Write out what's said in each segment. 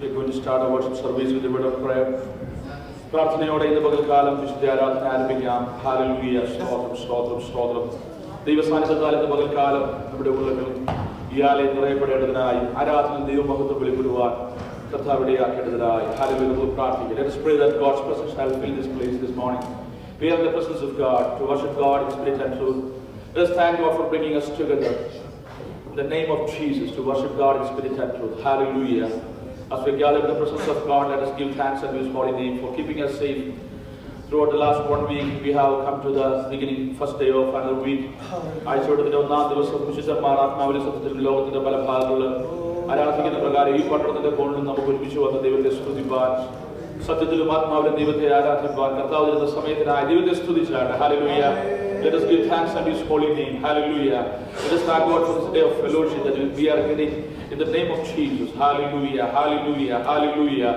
We're going to start our worship service with a word of prayer. പ്രാർത്ഥനയോടെ ഇന്ന് പകൽക്കാലം വിശുദ്ധ ആരാധന ആരംഭിക്കാം. ഹല്ലേലൂയ, സ്തോത്രം സ്തോത്രം സ്തോത്രം. ദൈവസാന്നിധ്യത്താൽ ഇന്ന് പകൽക്കാലം നമ്മുടെ ഉള്ളിൽ ഈ ആലയം നിറയപ്പെടേണ്ടതിനായി ആരാധന ദൈവമഹത്വം വെളിപ്പെടുവാൻ കർത്താവിടെ ആക്കേണ്ടതിനായി ഹല്ലേലൂയ നമുക്ക് പ്രാർത്ഥിക്കാം. Let us pray that God's presence shall fill this place this morning. We are in the presence of God to worship God in spirit and truth. Let us thank God for bringing us together in the name of Jesus to worship God in spirit and truth. Hallelujah. As we gather in the presence of God, let us give thanks unto His holy name for keeping us safe throughout the last 1 week. We have come to the beginning, first day of another week. ആഴ്ചയുടെ ഒന്നാം ദിവസം വിശുദ്ധന്മാർ ആത്മാവിലെ സത്യത്തിൽ ലോകത്തിന്റെ പല ഭാഗങ്ങളിൽ ആരാധിക്കുന്ന പ്രകാരം ഈ പട്ടണത്തിന്റെ കോണിൽ നമുക്ക് ഒരുമിച്ച് വന്ന ദൈവത്തെ സ്തുതിപ്പാൻ, സത്യത്തിലും ആത്മാവിലും ദൈവത്തെ ആരാധിപ്പാൻ കർത്താവ് തരുന്ന സമയത്തിനായി ദൈവത്തെ സ്തുതിച്ചാണ്. Hallelujah. Let us give thanks unto His holy name. Hallelujah. Let us thank God for this day of fellowship that we are getting in the name of Jesus. Hallelujah. Hallelujah. Hallelujah.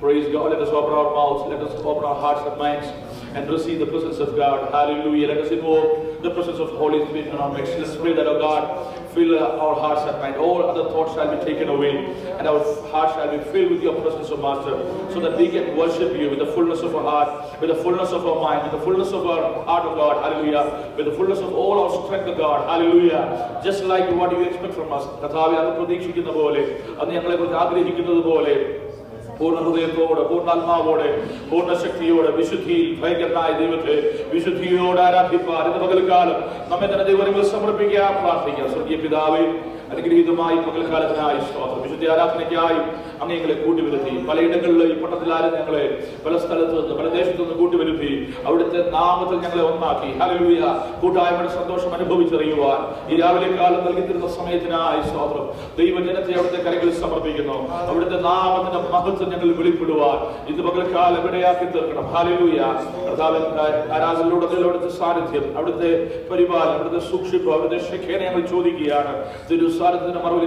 Praise God. Let us open our mouths. Let us open our hearts and minds and receive the presence of God. Hallelujah. Let us invoke the presence of Holy Spirit in our midst. Let's pray that, oh God, fill our hearts and minds. All other thoughts shall be taken away and our hearts shall be filled with your presence, O Master, so that we can worship you with the fullness of our heart, with the fullness of our mind, with the fullness of our heart, O God. Hallelujah. With the fullness of all our strength, O God. Hallelujah. Just like what you expect from us. കർത്താവേ, അത് പ്രതീക്ഷിക്കുന്ന പോലെ, അത് ഞങ്ങളെക്കുറിച്ച് ആഗ്രഹിക്കുന്നത് പോലെ പൂർണ്ണ ഹൃദയത്തോടെ, പൂർണ്ണാത്മാവോടെ, പൂർണ്ണ ശക്തിയോടെ, വിശുദ്ധിയിൽ ഭയങ്കരനായ ദൈവത്തെ വിശുദ്ധിയോടെ ആരാധിപ്പാൻ ഇന്ന് പകൽക്കാലം നമ്മെ തന്നെ ദൈവത്തിൽ സമർപ്പിക്കാൻ പ്രാർത്ഥിക്കാം. സ്വർഗീയ പിതാവേ, അനുഗ്രഹീതമായി പകൽക്കാലത്തിനായി സ്തോത്രം. വിശുദ്ധ ആരാധനയ്ക്കായി അങ്ങ് ഞങ്ങളെ കൂട്ടിവരുത്തി. പലയിടങ്ങളിൽ ഈ പട്ടണത്തിലാരും ഞങ്ങളെ പല സ്ഥലത്ത് നിന്ന് പല ദേശത്തു നിന്ന് കൂട്ടിവരുത്തി അവിടുത്തെ നാമത്തിൽ ഞങ്ങളെ ഒന്നാക്കി. ഹല്ലേലൂയ. കൂട്ടായ്മയുടെ സന്തോഷം അനുഭവിച്ചറിയുവാൻ ഈ രാവിലെ കാലം നൽകി തരുന്ന സമയത്തിനായി സ്തോത്രം. ദൈവജനത്തെ അവിടുത്തെ കരങ്ങളിൽ സമർപ്പിക്കുന്നു. അവിടുത്തെ നാമത്തിന്റെ മഹത്വം ഞങ്ങൾ വെളിപ്പെടുവാൻ ഇന്ന് പകൽക്കാലം ഇടയാക്കി തീർക്കണം. ഹല്ലേലൂയ. കർത്താവിന്റെ ആരാധനയിലൂടെ അവിടുത്തെ സാന്നിധ്യം, അവിടുത്തെ പരിപാലനം, അവിടുത്തെ സൂക്ഷിപ്പ്, അവിടുത്തെ ശിക്ഷയെ ഞങ്ങൾ ചോദിക്കുകയാണ്. സാരത്തിന്റെ മറുപടി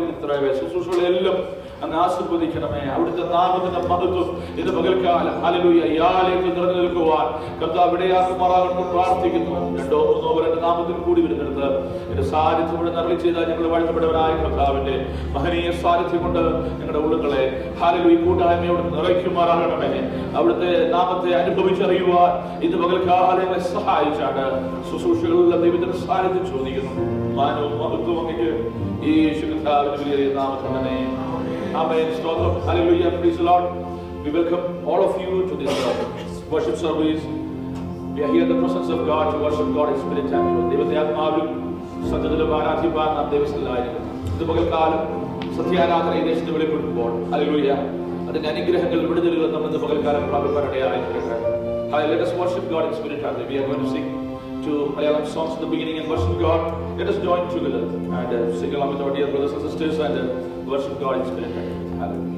ശുശ്രൂഷകളെല്ലാം അങ്ങ് ആശീർവദിക്കണമേ. അവിടുത്തെ നാമത്തിന്റെ മഹത്വം ഇന്ന് പകൽക്കാലം ഹല്ലേലൂയ ഈ ആലയത്തിൽ നിറഞ്ഞു നിൽക്കുവാൻ കർത്താവ് ഇടയാക്കുമാറാകണമെന്ന് പ്രാർത്ഥിക്കുന്നു. 2 3 പേരുടെ നാമത്തിൽ കൂടി വരുന്നിടത്ത് എന്റെ സാന്നിധ്യം ഇവിടെ നിറളി ചെയ്താൽ ഞങ്ങൾ വാഴ്ത്തപ്പെട്ടവരായ കർത്താവിന്റെ മഹനീയ സാന്നിധ്യം കൊണ്ട് ഞങ്ങളുടെ ഉള്ളുകളെ ഹല്ലേലൂയ കൂട്ടായ്മയോട് നിറയ്ക്കുമാറാകണമേ. അവിടുത്തെ നാമത്തെ അനുഭവിച്ചറിയുവാൻ ഇന്ന് പകൽക്കാലം ഞങ്ങളെ സഹായിച്ചാണ്. ശുശ്രൂഷകളുള്ള ദൈവത്തിന്റെ സാന്നിധ്യം ചോദിക്കുന്നു. മാനവും മഹത്വം അങ്ങേക്ക് യേശു കർത്താവിന്റെ വലിയ നാമത്തിൽ തന്നെ. Amen. Stotram. Hallelujah. Praise the Lord. We welcome all of you to this worship service. We are here in the presence of God to worship God in spirit and truth. ദൈവത്തെ ആത്മാവിലും സത്യത്തിലും ആരാധിപ്പാൻ നാം ദൈവസ്ഥലായിരിക്കും. ഇത് പകൽക്കാലം സത്യാരാധന ഈ ദേശത്ത് വെളിപ്പെടുമ്പോൾ ഹല്ലേലൂയ അതിന്റെ അനുഗ്രഹങ്ങൾ വിടുതലുകൾ നമ്മൾ ഇന്ന് പകൽക്കാലം പ്രാപിക്കാനിടയായിരിക്കട്ടെ. Let us worship God in spirit and truth. We are going to sing to Malayalam songs in the beginning and worship God. Let us join together and sing along with our dear brothers and sisters and worship God in spirit and truth. Hallelujah.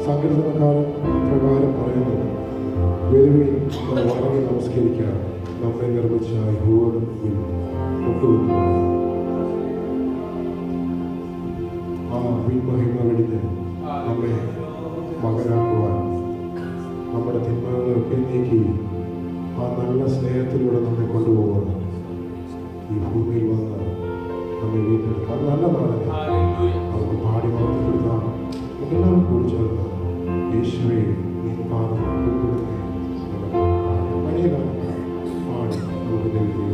സങ്കീർത്തനക്കാരൻ പ്രകാരം പറയുന്നത് വരുവിൻ വണങ്ങി നമസ്കരിക്കാം, നമ്മെ നിർമ്മിച്ച യഹോവയുടെ മുമ്പിൽ മുട്ടുകുത്തുക. ആ വിൺമഹിമ വെടിഞ്ഞ് നമ്മെ മകനാക്കുവാൻ, നമ്മുടെ തിന്മകളൊക്കെ നീക്കി ആ നല്ല സ്നേഹത്തിലൂടെ നമ്മെ കൊണ്ടുപോകാൻ ഈ ഭൂമിയിൽ വന്ന് നമ്മെ വീട്ടിലെടുക്കാം. അത് നല്ലതാണ്. നമുക്ക് പാടി വളർത്തിയെടുക്കാം. എല്ലാവരും കൂടി ചേർന്ന് യേശുവേ നീ പാദം വലിയ പാടി നമുക്ക് ദൈവം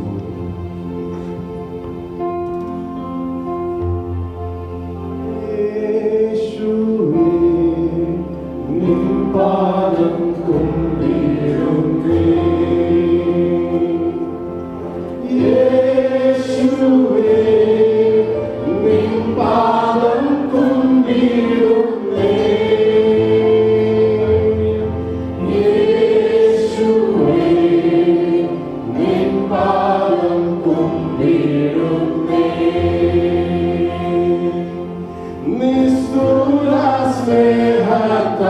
യേശുവേ നീ പാദം കൊണ്ടിടുന്നേ, യേശുവേ നീ പാദം കൊണ്ടിടുന്നേ, നിസ്തുല സ്നേഹത്താലേ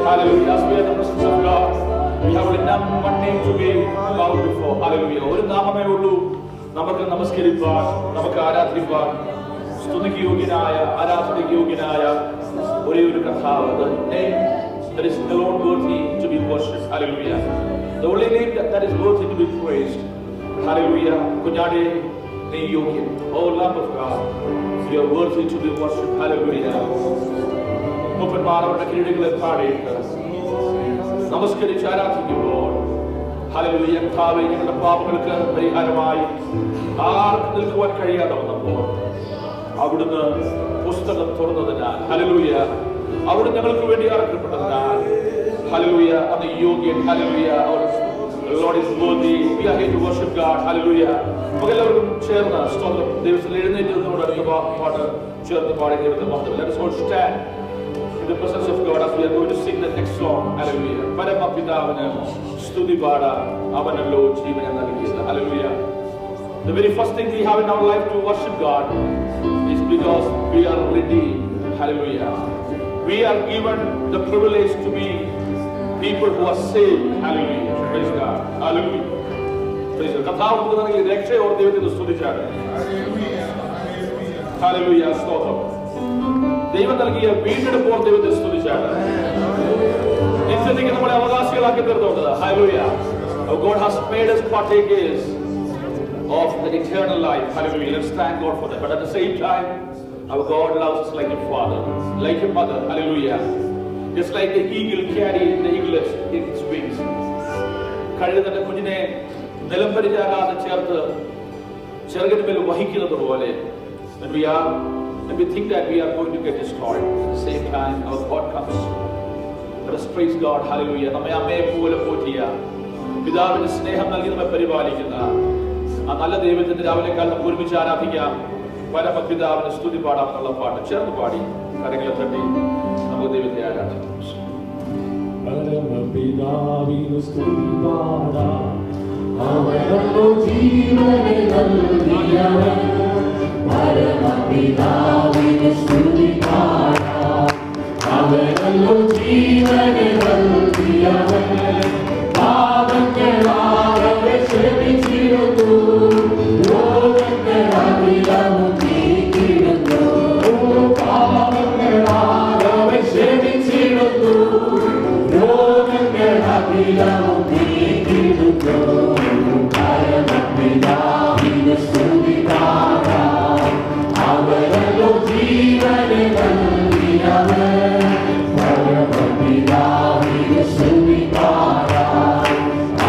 Hallelujah. As we are in the presence of God, we have only one name to be bowed before. Hallelujah. ഒരു നാമമേ ഉള്ളൂ നമുക്ക് നമസ്കരിപ്പാൻ, നമുക്ക് ആരാധിപ്പാൻ. സ്തുതിക്ക് യോഗ്യനായ, ആരാധനയ്ക്ക് യോഗ്യനായ ഒരേ ഒരു കർത്താവ്. The name that is alone worthy to be worshipped. Hallelujah. The only name that is worthy to be praised. Hallelujah. കുഞ്ഞാടേ നീ യോഗ്യൻ. Oh Lamb of God, you are worthy to be worshipped. Hallelujah. മൂപ്പന്മാർ അവരുടെ കിരീടങ്ങളെ പാടിയിട്ട് നമസ്കരിച്ച് ആരാധിക്കുമ്പോൾ hallelujah കർത്താവേ, ഞങ്ങളുടെ പാപങ്ങൾക്ക് പരിഹാരമായി ആർക്കും നിൽക്കുവാൻ കഴിയാതെ വന്നപ്പോൾ അവിടുന്ന് പുസ്തകം തുറന്നതിനാൽ, ഹല്ലേലൂയ, അവിടുന്ന് ഞങ്ങൾക്ക് വേണ്ടി അറക്കപ്പെട്ടതിനാൽ, ഹല്ലേലൂയ, അന്ന് യോഗ്യൻ. Hallelujah. The Lord is worthy. We are here to worship God. Hallelujah. നമുക്കെല്ലാവർക്കും ചേർന്ന് സ്തോത്രം ദൈവത്തിൽ എഴുന്നേറ്റ് നിന്നുകൊണ്ട് അടുത്ത പാട്ട് ചേർന്ന് പാടി ദൈവത്തെ മഹത്വം. Let us all stand in the presence of God as we are going to sing the next song. Hallelujah. പരമപിതാവിന് സ്തുതി പാടാം, അവനല്ലോ ജീവനെ നൽകിയത്. Hallelujah. The very first thing we have in our life to worship God is because we are redeemed. Hallelujah. We are given the privilege to be people who are saved. Hallelujah. Praise God. Hallelujah. Praise God. കർത്താവ് നമുക്ക് നൽകിയ രക്ഷയോർ ദൈവത്തെ സ്തുതിച്ചാണ്. Hallelujah. സ്തോത്രം. ദൈവം നൽകിയ വീണ്ടെടുപ്പോർ ദൈവത്തെ സ്തുതിച്ചാണ്. നിത്യതയ്ക്ക് നമ്മളെ അവകാശികളാക്കി തീർത്തോണ്ട്. Hallelujah. God has made us partakers of the eternal life. Hallelujah. Let's thank God for that. But at the same time, our God loves us like a father, like a mother. Hallelujah. Just like the eagle carrying the eaglet in its wings. കഴുതന്റെ കുഞ്ഞിനെ നിലംപരിചാകാതെ ചേർത്ത് ചെറുകിന് വഹിക്കുന്നത് പോലെ, when we think that we are going to get destroyed, at the same time our God comes. Let us praise God. Hallelujah. നമ്മെ അമ്മയെ പോലെ പോറ്റിയ, പിതാവിന്റെ സ്നേഹം നൽകി നമ്മെ പരിപാലിക്കുന്ന ആ നല്ല ദൈവത്തിന്റെ രാവിലെ കാലം നമുക്ക് ഒരുമിച്ച് ആരാധിക്കാം. പരമപിതാവിന് സ്തുതി പാടാം എന്നുള്ള പാട്ട് ചേർന്ന് പാടി കരങ്ങളെ തട്ടി നമുക്ക് ദൈവത്തെ ആരാധിക്കാം. പരമപിതാവിനു സ്തുതി പാടാം, അവനല്ലോ ജീവനെ നൽകിയവൻ. പരമപിതാവിനു സ്തുതി പാടാം, അവനല്ലോ ജീവനെ നൽകിയവൻ. പാപങ്ങളാകെ ക്ഷമിച്ചിരുന്നു, രോഗങ്ങളെല്ലാം നീക്കിയിരുന്നു. പാപങ്ങളാകെ ക്ഷമിച്ചിരുന്നു, രോഗങ്ങളെല്ലാം നീക്കിയിരുന്നു. പരമപിതാവിനു സ്തുതി പാടാം, അവനല്ലോ ജീവനെ നൽകിയവൻ. പരമപിതാവിനു സ്തുതി പാടാം,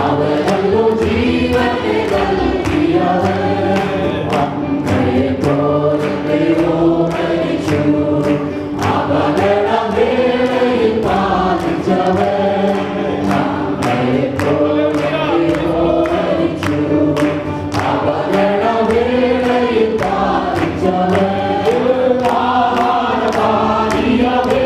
അവനല്ലോ ജീവനെ നൽകിയവൻ. അമ്മയെപ്പോലെ ദൈവം മരിച്ചു, അപകടം വേളയിൽ പാലിച്ചവൻ. അമ്മയെപ്പോലെ ദൈവം മരിച്ചു, അപകടം വേളയിൽ പാലിച്ചവൻ. ആഹാരപാനീയമേ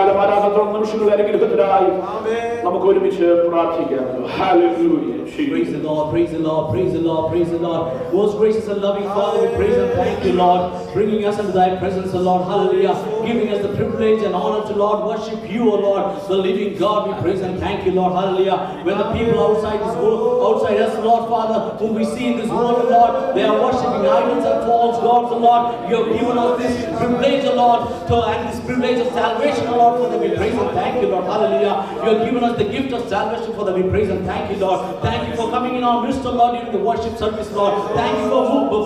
പകൽക്കാലം ആരാധനത്തോളം നിമിഷങ്ങളെ അനുഗ്രഹത്തിനായി നമുക്ക് ഒരുമിച്ച് പ്രാർത്ഥിക്കാം. Hallelujah. Praise the Lord, praise the Lord, praise the Lord, praise the Lord. Most gracious and loving Father, we praise and thank you, Lord, bringing us into thy presence, O Lord, hallelujah, giving us the privilege and honor to, Lord, worship you, O Lord, the living God. We praise and thank you, Lord, hallelujah. When the people outside this world, outside us, Lord, Father, whom we see in this world, O Lord, they are worshiping idols and false gods, O Lord. You have given us this privilege, O Lord, and this privilege of salvation, O Lord, for that we praise and thank you, Lord, hallelujah. You have given us the gift of salvation, for that we praise and thank you, Lord. Thank you for coming in our midst, O Lord, during the worship service, Lord. Thank you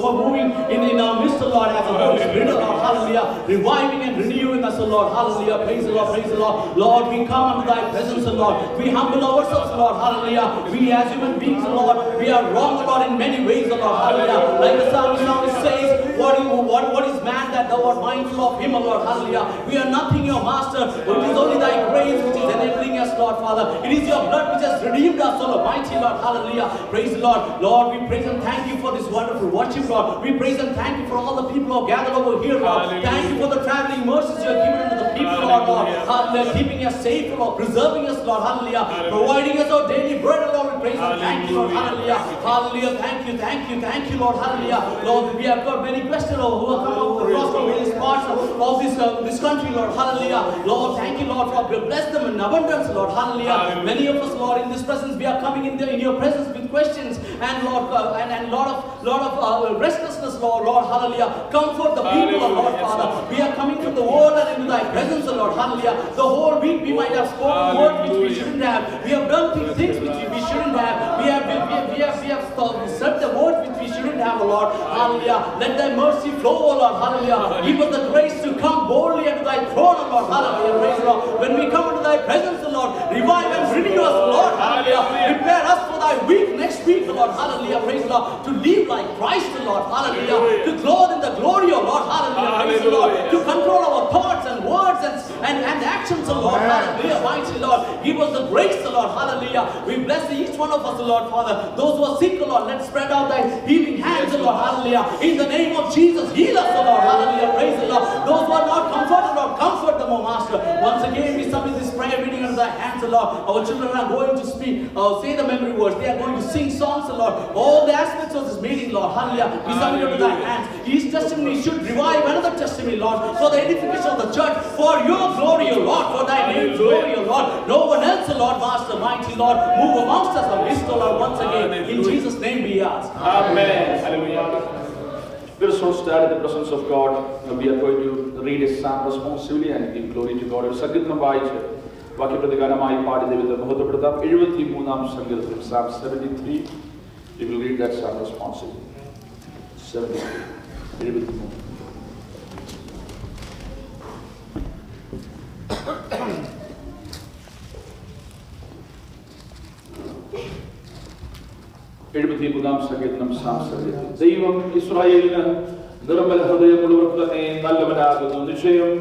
for moving in our midst, O Lord, as a Holy Spirit, O Lord, hallelujah, reviving and renewing us, O Lord, hallelujah. Praise the Lord, praise the Lord. Lord, we come unto thy presence, O Lord. We humble ourselves, Lord, hallelujah. We as human beings, O Lord, we are wrong, O Lord, in many ways, O Lord, hallelujah. Like the psalmist says, what is man that thou art mindful of him, O Lord, hallelujah. We are nothing, your master. It is only thy grace which is enabling us, Lord, Father. It is your blood which has redeemed us, O Lord, mighty Lord, hallelujah. Praise the Lord. Lord, we praise and thank you for this wonderful worship, Lord. We praise and thank you for all the people who are gathered over here, Lord. Thank you for the traveling mercies you have given unto the people, Lord, hallelujah. Keeping us safe, Lord, preserving us, Lord, hallelujah. Providing us our daily bread, Lord. We praise and thank you, Lord, hallelujah. Hallelujah. Thank you, Lord, hallelujah. Lord, we have got many questions who have come across from various parts of this country, Lord, hallelujah. Lord, thank you, Lord, for bless them in abundance, Lord, hallelujah. Many of us, Lord, in this presence, we are coming in your presence with questions and Lord, and lot of restlessness, Lord, hallelujah. Comfort the people, Lord, Father. We are coming from the word and into thy presence, Lord, hallelujah. The whole week we might have spoken words which we shouldn't have. We have done things which we shouldn't have. We have said the words which we shouldn't have, Lord, hallelujah. Let thy mercy flow, Lord, hallelujah. Give us the grace to come boldly unto thy throne, Lord, hallelujah. Praise the Lord. When we come into thy presence, Lord, revive and renew us, Lord, hallelujah. Prepare us for thy week next week, Lord, hallelujah. Praise the Lord. To live like Christ, Lord, hallelujah. To clothe in the glory of Lord, hallelujah. Praise the Lord. To control our thoughts and words and actions, Lord, hallelujah. Mighty Lord, give us the grace, Lord, hallelujah. We bless each one of us, Lord, Father. Those who are sick, Lord, let's spread out thy healing hands, Lord, hallelujah. In the name of Jesus, heal us, Lord, hallelujah. Praise the Lord. Those who are not comforted, Lord, comfort them, O Master. Once again, we submit this prayer reading under thy hands, Lord. Our children are going to speak, say the memory words. They are going to sing songs, Lord. All the aspects of this meeting, Lord, hallelujah. We submit under thy hands. Each testimony should revive another testimony, Lord, for the edification of the church, for your glory, O Lord, for thy name's glory, O Lord. No one else, O Lord, Master, mighty Lord, move amongst us, O Lord, once again. In Jesus' name we ask. Amen. Hallelujah. Let us all stand in the presence of God. We are going to read a psalm responsively and give glory to God. ഒരു സങ്കീർത്തനം വായിച്ച് വാക്യപ്രതികാരമായി പാടി ദൈവത്തെ മഹത്വപ്പെടുത്താം. 73-ാം സങ്കീർത്തനം, Psalm 73. We will read that psalm responsively. 73. ദൈവം ഇസ്രായേലിന് നിർമ്മല ഹൃദയമുള്ളവർക്ക് തന്നെ നല്ലവനാകുന്നു. നിശ്ചയം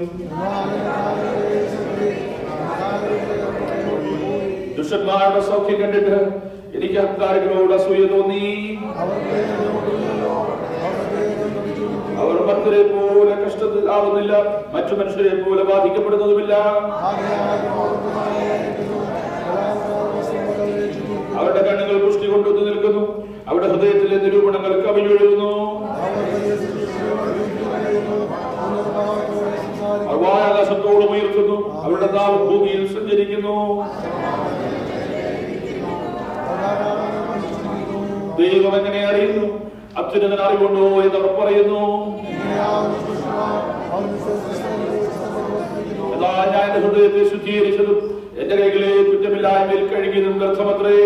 ദുഷ്ടന്മാരുടെ സൗഖ്യം കണ്ടിട്ട് എനിക്ക് അഹങ്കാരികളോട് അസൂയ തോന്നി. അവർ ഭക്തരെ പോലെ കഷ്ടത്തിൽ ആവുന്നില്ല, മറ്റു മനുഷ്യരെ പോലെ ബാധിക്കപ്പെടുന്നതുമില്ല. അവരുടെ കണ്ണുകൾ പുഷ്ടി കൊണ്ടുവന്ന് നിൽക്കുന്നു, അവരുടെ ഹൃദയത്തിലെ നിരൂപണങ്ങൾ കവിഞ്ഞൊഴുകുന്നു. അവർ ആകാശത്തോളം ഉയർത്തുന്നു, അവരുടെ നാവ് ഭൂമിയിൽ സഞ്ചരിക്കുന്നു. ദൈവം എങ്ങനെ അറിയുന്നു? അത്യുന്നതൻ അറിവുണ്ടോ എന്നവർ പറയുന്നു. ഞാൻ എന്റെ ഹൃദയത്തെ ശുദ്ധീകരിച്ചതും എന്റെ കൈകളെ കുറ്റമില്ലായ്മയിൽ കഴുകിയതും വ്യർത്ഥമത്രേ.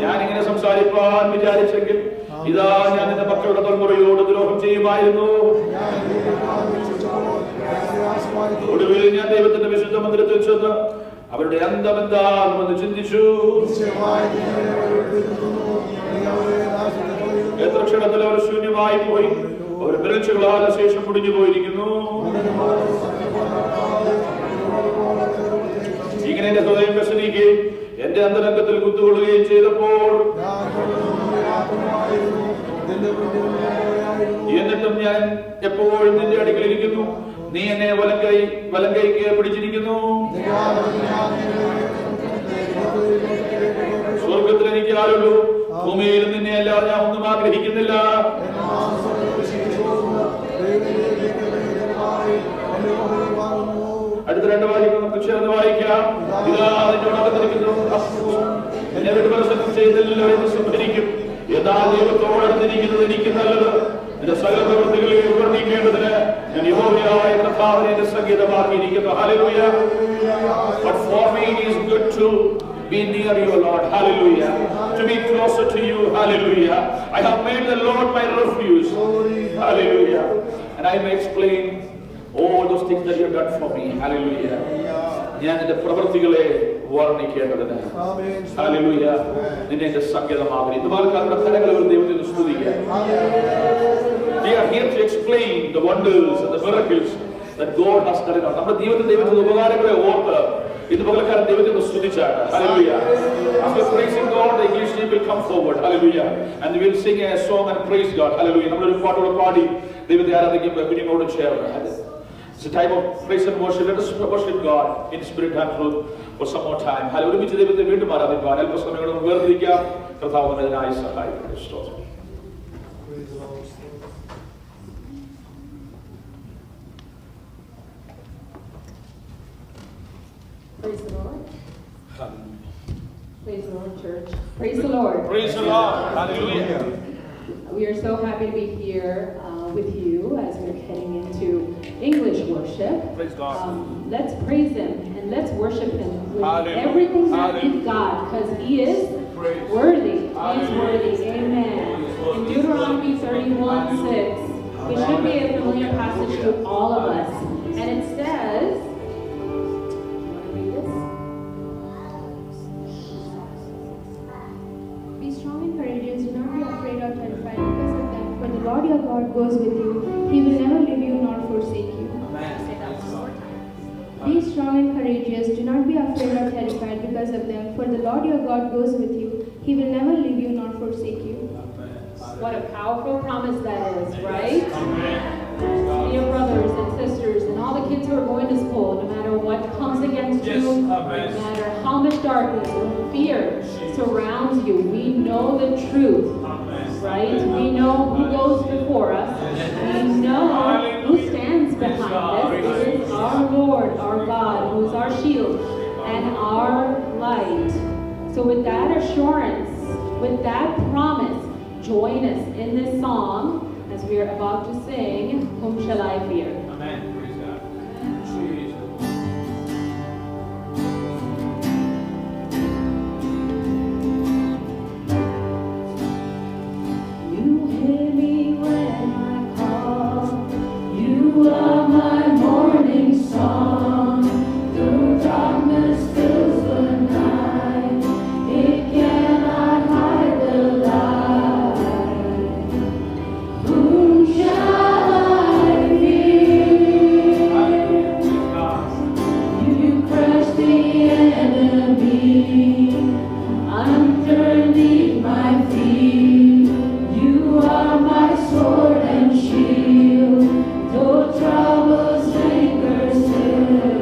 ഞാനിങ്ങനെ സംസാരിപ്പാൻ വിചാരിച്ചെങ്കിൽ ഇതാ ഞാൻ എന്റെ മക്കളുടെ തലമുറയോട് ദ്രോഹം ചെയ്യുമായിരുന്നു. ഒടുവിൽ ഞാൻ ദൈവത്തിന്റെ വിശുദ്ധ മന്ദിരത്തിൽ ചെന്ന് അവരുടെ അന്തമെന്താണെന്ന് ചിന്തിച്ചു. എത്ര ക്ഷണത്തിൽ അവർ ശൂന്യമായി പോയി, അവർ വിരൽച്ചകളാൽ ശേഷം മുടിഞ്ഞു പോയിരിക്കുന്നു. ഇങ്ങനെ എന്റെ ഹൃദയം വ്യസനിക്കുകയും എന്റെ അന്തരംഗത്തിൽ കുത്തുകൊള്ളുകയും ചെയ്തപ്പോൾ എന്നിട്ടും ഞാൻ എപ്പോഴും നിന്റെ അടുക്കലിരിക്കുന്നു. നീ എന്നെ വലങ്കൈക്ക് പിടിച്ചിരിക്കുന്നു. സ്വർഗത്തിൽ എനിക്ക് ആരുള്ളൂ, ഭൂമിയിൽ നിന്നെ അല്ലാതെ ഞാൻ ഒന്നും ആഗ്രഹിക്കുന്നില്ല. അടുത്ത രണ്ട് വാക്യങ്ങൾ നമുക്ക് ചേർന്ന് വായിക്കാം. ഇതാ നിന്നോടകത്തിരിക്കുന്നു, എന്നെ വിമർശനം ചെയ്തല്ലോ എന്ന് സംഭരിക്കും. യഥാ ദൈവത്തോടടുത്തിരിക്കുന്നത് എനിക്ക് നല്ലത്. എന്റെ സകല പ്രവൃത്തികളെ വർണ്ണിക്കേണ്ടതിന് ഞാൻ യഹോവയായ കർത്താവിനെ എന്റെ സംഗീതമാക്കിയിരിക്കുന്നു. Hallelujah. But for me it is good to be near you, Lord. Hallelujah. To be closer to you. Hallelujah. I have made the Lord my refuge. Hallelujah. And I may explain all those things that you have done for me. Hallelujah. ഞാൻ എന്റെ പ്രവൃത്തികളെ വർണ്ണിക്കേണ്ടതിന്. Hallelujah. നിന്നെ എന്റെ സംഗീതമാകുന്നു. ഇതുപോലെ കരങ്ങളെ ഒരു ദൈവത്തെ സ്തുതിക്കുക. We are here to explain the wonders and the miracles that God has done in us. നമ്മുടെ ദൈവത്തിന്റെ ഉപകാരങ്ങളെ ഓർത്ത് ഇതുപോലെ ദൈവത്തെ സ്തുതിച്ചാണ്. Hallelujah. After praising God, the English team will come forward. Hallelujah. And we will sing a song and praise God. Hallelujah. നമ്മളൊരു പാട്ടോടെ പാടി ദൈവത്തെ ആരാധിക്കുമ്പോൾ കുഞ്ഞുങ്ങളോട് ചേർന്ന്. It's a time of praise and worship. Let us worship God in spirit and truth for some more time. Hallelujah. ഒരുമിച്ച് ദൈവത്തെ വീണ്ടും ആരാധിക്കാൻ അല്പസമയം വേർതിരിക്കാം. കർത്താവ് നമ്മെ സഹായിക്കട്ടെ. സ്തോത്രം. Praise the Lord. Praise the Lord, church. Praise the Lord. Praise the Lord. Hallelujah. We are so happy to be here with you as we're heading into English worship. Praise God. Let's praise Him and let's worship Him with Hallelujah. everything that Hallelujah. we've got, because He is Praise. worthy. He is Hallelujah. worthy. Amen. In Deuteronomy 31:6, it should be a familiar passage to all of us. And it says, Be strong and courageous, do not be afraid or terrified because of them, for the Lord your God goes with you. He will never leave you nor forsake you. Be strong and courageous, do not be afraid or terrified because of them, for the Lord your God goes with you. He will never leave you nor forsake you. what a powerful promise that is, right? Dear brothers and sisters, and all the kids who are going to school, no matter what comes against you, no matter how much darkness and fear surrounds you, we know the truth, right? We know who goes before us. We know who stands behind us. It is our Lord, our God, who is our shield and our light. So with that assurance, with that promise, join us in this song as we are about to sing, Whom Shall I Fear? Amen. Praise God. Jesus. You hear me when I call. You are my morning song. Through darkness fills the night. It cannot hide the light. Whom shall I fear? You crush the enemy underneath my feet. You are my sword and shield, though troubles linger still.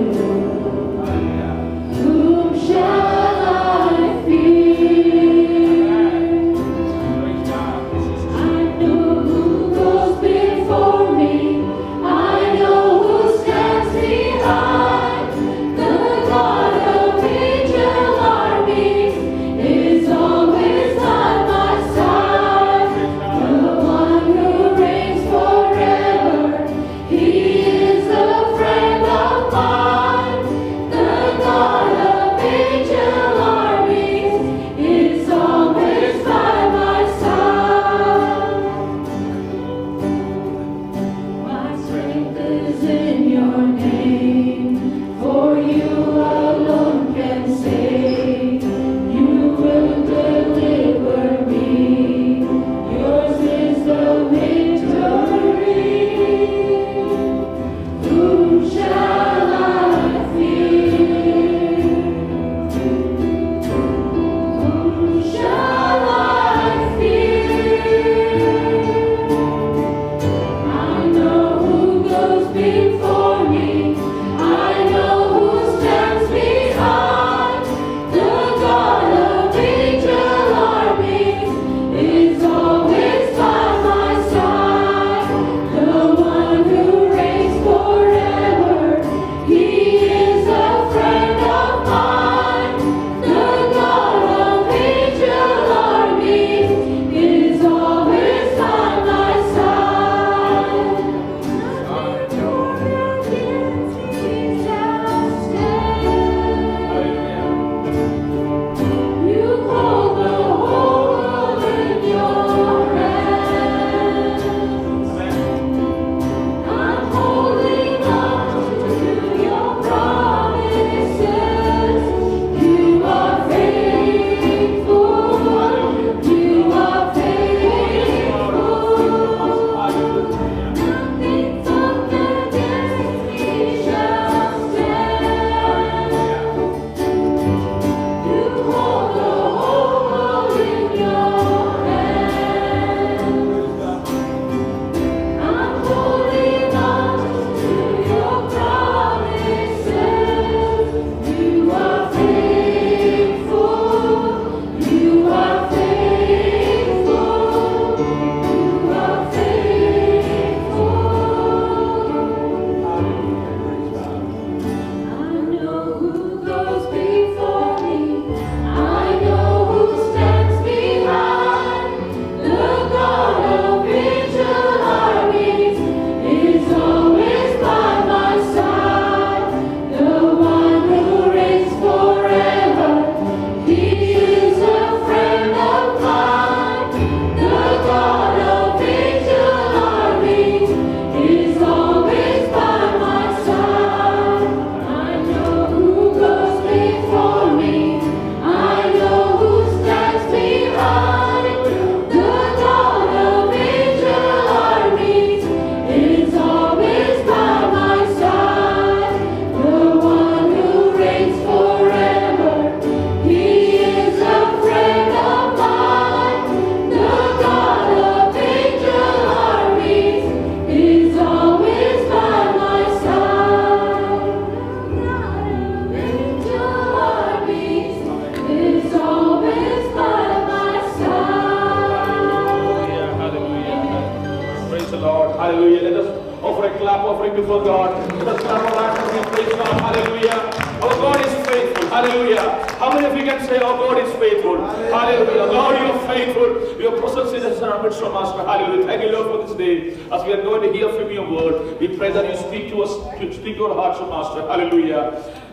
God. Let us clap our hands and we praise God. Hallelujah. Our God is faithful. Hallelujah. How many of you can say, our God is faithful? Hallelujah. Lord, you are faithful. Your presence is in our midst, Master. Hallelujah. Thank you, Lord, for this day. As we are going to hear from your word, we pray that you speak to us, to speak to our hearts, Master. Hallelujah.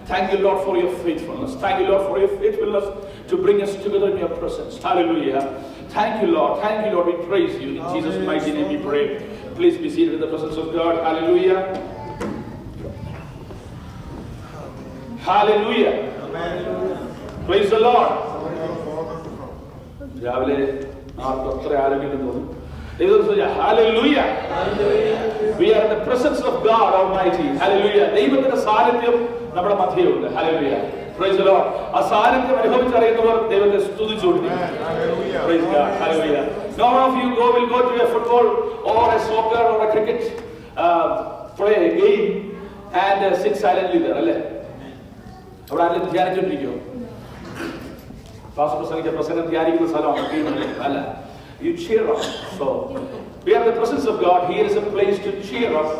Thank you, Lord, for your faithfulness. Thank you, Lord, for your faithfulness to bring us together in your presence. Hallelujah. Thank you, Lord. Thank you, Lord. We praise you. In Jesus' mighty name we pray. Please be seated in the presence of God. Hallelujah. Hallelujah. Praise the Lord. Hallelujah. We are in the presence of God Almighty. Hallelujah. Deivathinte സാന്നിധ്യം നമ്മുടെ മധ്യയുണ്ട്. Hallelujah. Praise the Lord. ആ സാന്നിധ്യം അനുഭവിച്ചറിയുന്നവർ ദൈവത്തെ സ്തുതിച്ചുകൊണ്ടിരിക്കും. Praise God. Hallelujah. None of you will go to a football or a soccer or a cricket play a game and sit silently there. അല്ലേ? അവിടെ ആരെങ്കിലും ധ്യാനിച്ചുകൊണ്ടിരിക്കുമോ? പ്രസംഗം ധ്യാനിക്കുന്ന സ്ഥലമാണ് അല്ല. You cheer up. So we are in the presence of God. Here is a place to cheer up,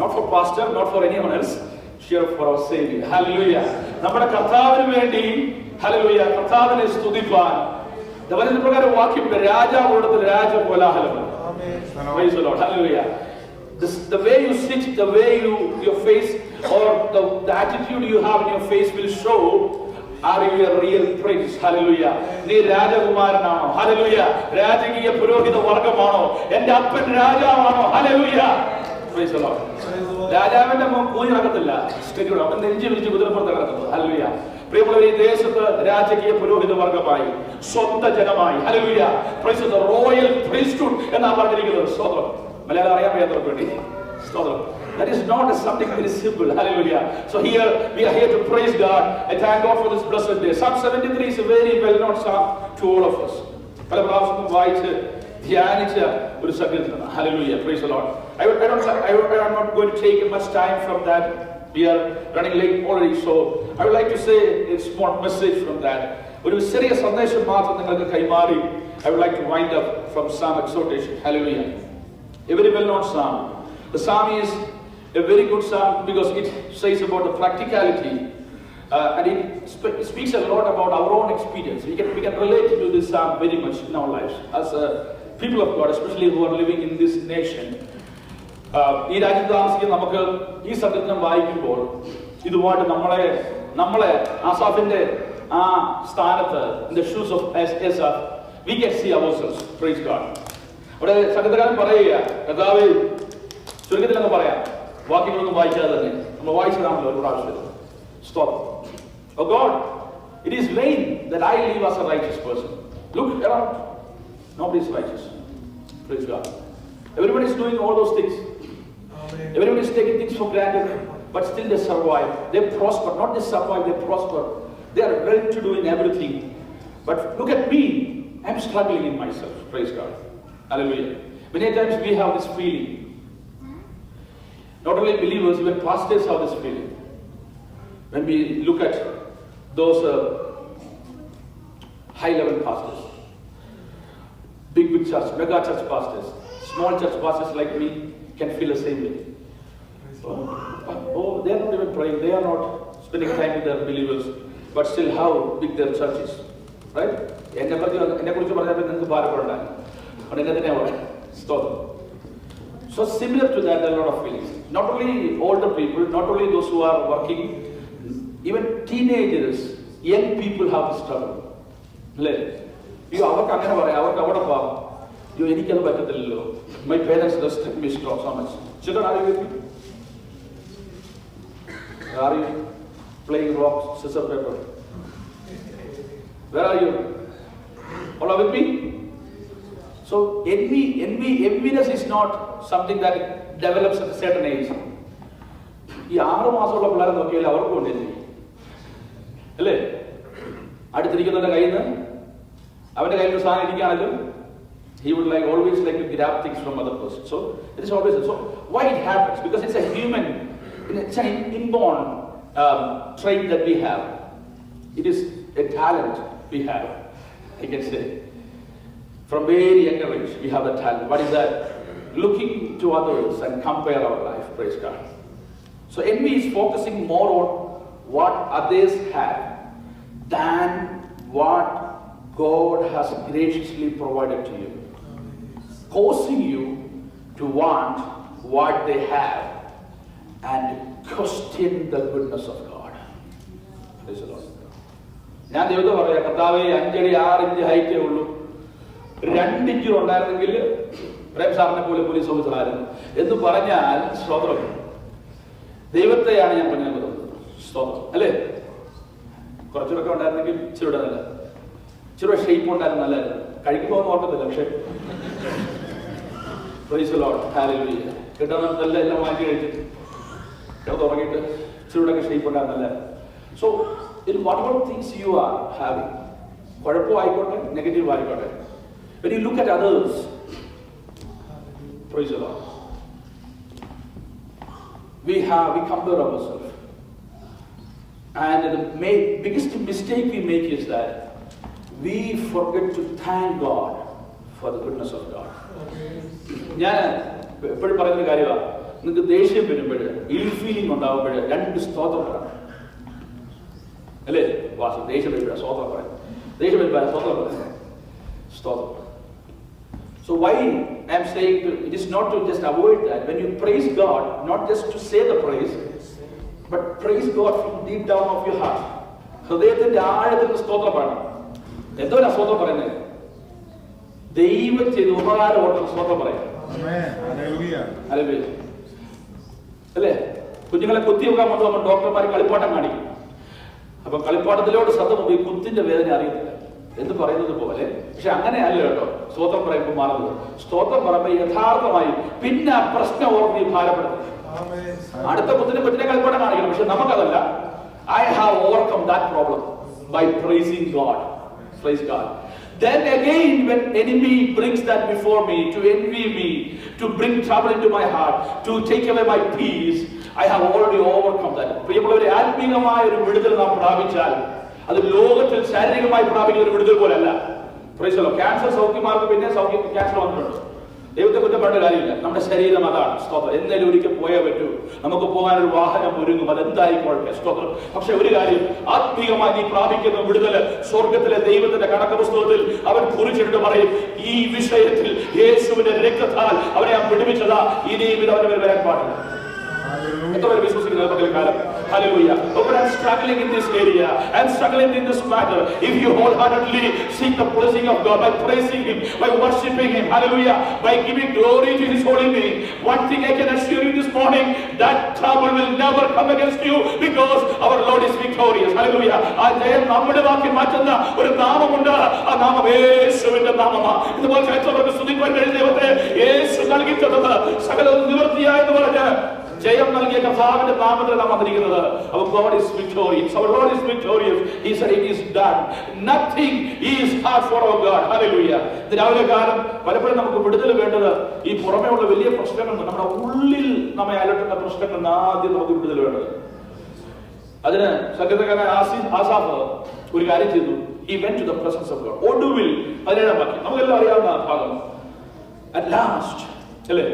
not for pastor, not for anyone else. Cheer up for our Savior. Hallelujah. നമ്മുടെ കർത്താവിന് വേണ്ടി hallelujah കർത്താവിനെ സ്തുതിപ്പാൻ ദൈവത്തിന്റെ പ്രകാരം വാക്യമുണ്ട്. രാജാവോടത്തിൽ രാജകോലാഹലം. Praise the Lord. Hallelujah. The way you sit, the way your face or the attitude you have in your face will show are you a real prince. Hallelujah. നീ രാജകുമാരനാണോ? Hallelujah. രാജകീയ പുരോഹിത വർഗമാണോ? എന്റെ അപ്പൻ രാജാവാണോ? Hallelujah. Praise the Lord. രാജാവിന്റെ മുഖം കൂഞ്ഞു നടക്കത്തില്ല. സ്ത്രീകൾ അവൻ നെഞ്ചി വിരിച്ച് കുതിരപ്പുറത്ത് നടക്കുന്നത്. Hallelujah. പ്രിയമുള്ളവരെ, ഈ ദേശത്ത് രാജകീയ പുരോഹിത വർഗമായി സ്വന്തം ജനമായി Hallelujah. Praise the royal priesthood എന്നാ പറഞ്ഞിരിക്കുന്നത്. സ്തോത്രം. മലയാളം അറിയാൻ വയ്യാത്തവർക്ക് വേണ്ടി സ്തോത്രം. That is not something very simple. Hallelujah. So here we are here to praise God. I thank God for this blessed day. Psalm 73 is a very well-known psalm to all of us. പല പ്രാവശ്യം വായിച്ച് ധ്യാനിച്ച ഒരു സംഗീതമാണ്. Hallelujah. Praise the Lord. I'm not going to take much time from that. We are running late already, so I would like to say a small message from that. ഒരു ചെറിയ സന്ദേശം മാത്രം നിങ്ങൾക്ക് കൈമാറി I would like to wind up from Psalm exhortation. Hallelujah. A very well-known psalm. The psalm is a very good psalm because it says about the practicality and it speaks a lot about our own experience. We can relate to this psalm very much in our lives as people of God, especially who are living in this nation. ഈ രാജ്യത്ത് താമസിക്കുന്ന നമുക്ക് ഈ സത്യത്തിനം വായിക്കുമ്പോൾ ഇതുമായിട്ട് നമ്മളെ ആസാഫിന്റെ ആ സ്ഥാനത്ത് in the shoes of Asaph we can see ourselves. Praise God. അവിടെ സംഗീതകാരൻ പറയുക, കർത്താവേ, ചുരുക്കത്തിൽ അങ്ങ് പറയാം, വാക്യങ്ങളൊന്നും വായിക്കാതെ തന്നെ നമ്മൾ വായിച്ചതാണല്ലോ ഒരു പ്രാവശ്യം. Stop. Oh God, it is vain that I live as a righteous person. Look around. Nobody is righteous. Praise God. Everybody is doing all those things. Everybody is taking things for granted, but still they survive. They prosper. Not just survive, they prosper. They are well-to-do in everything. But look at me. I am struggling in myself. Praise God. Hallelujah. Many times we have this feeling. Not only believers, even pastors have this feeling. When we look at those high-level pastors, big church, mega church pastors, small church pastors like me can feel the same way. Oh, they are not even praying, they are not spending time with their believers, but still how big their church is. Right? So similar to that, there are a lot of feelings. Not only older people, not only those who are working, even teenagers, young people have to struggle. My parents restrict me so much. Children, are you with me? Are you playing rock, scissors, paper? Where are you? All are with me? So enviness is not something that develops at a certain age. ഈ 6 മാസമുള്ള പിള്ളേരെ നോക്കിയാൽ അവർക്കും ഉണ്ടെങ്കിൽ അല്ലേ, അടുത്തിരിക്കുന്നവന്റെ കയ്യിൽ നിന്ന് അവന്റെ കയ്യിൽ ഒരു സാധനം ഇരിക്കുകയാണെങ്കിലും he would always like to grab things from other person. So it is always so. Why it happens? Because it's a human, it's an inborn trait that we have. It is a talent we have, I can say. From very young age, we have the talent. What is that? Looking to others and compare our life. Praise God. So envy is focusing more on what others have than what God has graciously provided to you, causing you to want what they have and question the goodness of God. Praise the Lord. ഞാൻ ദൈവത്തെ പറയാം, കർത്താവേ 5 അടി 6 inch ഹൈറ്റേ ഉള്ളൂ, 2 inch ഉണ്ടായിരുന്നെങ്കിൽ പ്രേം സാറിനെ പോലെ police ഓഫീസറായിരുന്നു എന്ന് പറഞ്ഞാൽ സ്തോത്രം, ദൈവത്തെയാണ് ഞാൻ പറഞ്ഞത്. സ്തോത്രം അല്ലേ? കുറച്ചുകൂടെ ഉണ്ടായിരുന്നെങ്കിൽ ഇച്ചിരി നല്ല, ഇച്ചിരി ഷേപ്പ് ഉണ്ടായിരുന്നു, നല്ലായിരുന്നു. കഴിക്കുമ്പോൾ ഒന്നും ഓർക്കത്തില്ല, പക്ഷേ പ്രൈസ് ദി ലോർഡ്, ഹല്ലേലൂയ. കിട്ടുന്ന എല്ലാം മാറ്റി കഴിച്ചിട്ട് തുടങ്ങിയിട്ട് ഇച്ചിരി ഷേപ്പ് ഉണ്ടായിരുന്നല്ലേ. So in whatever things you are having, കുഴപ്പമായിക്കോട്ടെ നെഗറ്റീവ് ആയിക്കോട്ടെ, when you look at others, praise the Lord, we compare ourselves, and the biggest mistake we make is that we forget to thank God for the goodness of God. ഞാൻ എപ്പോഴും പറയുന്ന കാര്യമാണ്, നിങ്ങൾക്ക് ദേഷ്യം വരുമ്പോൾ, ഇൽ ഫീലിംഗ് ഉണ്ടാവുമ്പോൾ 2 സ്തോത്രം പറയണം അല്ലേ? വാസം ദേഷ്യം വരുമ്പോഴാണ് സ്തോത്രം പറയാം, ദേഷ്യം വരുമ്പോഴാണ് സ്തോത്രം പറയാം, സ്തോത്രം. So why I am saying it is not to just avoid that. When you praise God, not just to say the praise, but praise God from deep down of your heart. ഹൃദയത്തിന്റെ ആഴത്തിൽ സ്തോത്രം പറയണം. എന്തോരാ സ്തോത്രം പറയുന്നത്? ദൈവം ചെയ്ത ഉപകാരം ഓർത്ത് സ്തോത്രം പറയാം. അല്ലേ? കുഞ്ഞുങ്ങളെ കുത്തിവെക്കാൻ നമ്മൾ ഡോക്ടർമാർ കളിപ്പാട്ടം കാണിക്കും. അപ്പൊ കളിപ്പാട്ടത്തിലോട് ശ്രദ്ധ പോയി കുത്തിന്റെ വേദന അറിയത്തില്ല എന്ന് പറയുന്നത് പോലെ, പക്ഷെ അങ്ങനെയല്ല കേട്ടോ സ്തോത്രം പറയുമ്പോൾ മാറുന്നത്. സ്തോത്രം പറയുമ്പോൾ യഥാർത്ഥമായി പിന്നെ ആ പ്രശ്നം ഓർമ്മ ഭാരപ്പെടുന്നത്. അടുത്ത കുത്തിനെ കുത്തിനെ കളിപ്പാട്ടം കാണിക്കണം, പക്ഷെ നമുക്കതല്ല. I have overcome that problem by praising God. Praise God. Then again, when enemy brings that before me, to envy me, to bring trouble into my heart, to take away my peace, I have already overcome that. പ്രിയമുള്ളവരെ, ആത്മീയമായ ഒരു വിടുതൽ നാം പ്രാപിച്ചാൽ അത് ലോകത്തിൽ ശാരീരികമായി പ്രാപിക്കുന്ന ഒരു വിടുതൽ പോലല്ല. Praise the Lord. ക്യാൻസർ സൗഖ്യമാർക്ക് പിന്നെ ക്യാൻസർ വന്നിട്ടുണ്ട്. ദൈവത്തെ കുറ്റം പറഞ്ഞ കാര്യമില്ല, നമ്മുടെ ശരീരം അതാണ്. സ്തോത്രം. എന്നാലും ഒരിക്കൽ പോയേ പറ്റൂ. നമുക്ക് പോകാനൊരു വാഹനം ഒരുങ്ങും, അതെന്തായിക്കോട്ടെ. സ്തോത്രം. പക്ഷെ ഒരു കാര്യം, ആത്മീയമായി നീ പ്രാപിക്കുന്ന വിടുതല് സ്വർഗത്തിലെ ദൈവത്തിന്റെ കണക്ക് പുസ്തകത്തിൽ അവൻ കുറിച്ചിട്ട് പറയും, ഈ വിഷയത്തിൽ യേശുവിന്റെ രക്തത്താൽ അവനെ വിടുവിച്ചതാ, ഇനിയും ഇത് അവന്റെ മേൽ വരാൻ പാടില്ല. എത്രവരെ വിശ്വസിക്കുന്ന പകൽക്കാലം? Hallelujah. But I'm struggling in this area, I'm struggling in this matter. If you wholeheartedly seek the blessing of God by praising Him, by worshiping Him, hallelujah, by giving glory to His holy name, one thing I can assure you this morning, that trouble will never come against you, because our Lord is victorious. Hallelujah. ആ ജയം നമ്മുടെ വാക്കി മാറ്റുന്ന ഒരു നാമമുണ്ട്. ആ നാമം യേശുവിന്റെ നാമമാണ്. ഇതുപോലെ ചരിത്രവർക്ക് സ്തുതിക്കുവാൻ കഴിയുന്ന ദൈവത്തെ യേശു നൽകി തന്നത് സകലവും നിവൃത്തിയായെന്ന് പറഞ്ഞ് ജയം നൽകിയ കർത്താവിന്റെ നാമത്തിൽ നാം വന്നിരിക്കുന്നത്. Our God is victorious. Our Lord is victorious. He said it is done. Nothing is hard for our God. Hallelujah. രാവിലെ കാലം പലപ്പോഴും നമുക്ക് വിടുതൽ വേണ്ടത് ഈ പുറമേ ഉള്ള വലിയ പ്രശ്നങ്ങൾ, നമ്മുടെ ഉള്ളിൽ നമ്മെ അലട്ടുന്ന പ്രശ്നങ്ങൾ ആദ്യം നമുക്ക് വിടുതൽ വേണ്ടത്. അതിന് സംഗീതകാരൻ ആസാഫ് ഒരു കാര്യം ചെയ്തു. He went to the presence of God. ഒടുവിൽ 17 വാക്യം നമുക്കെല്ലാം അറിയാവുന്ന ഭാഗം. At last, അല്ലേ,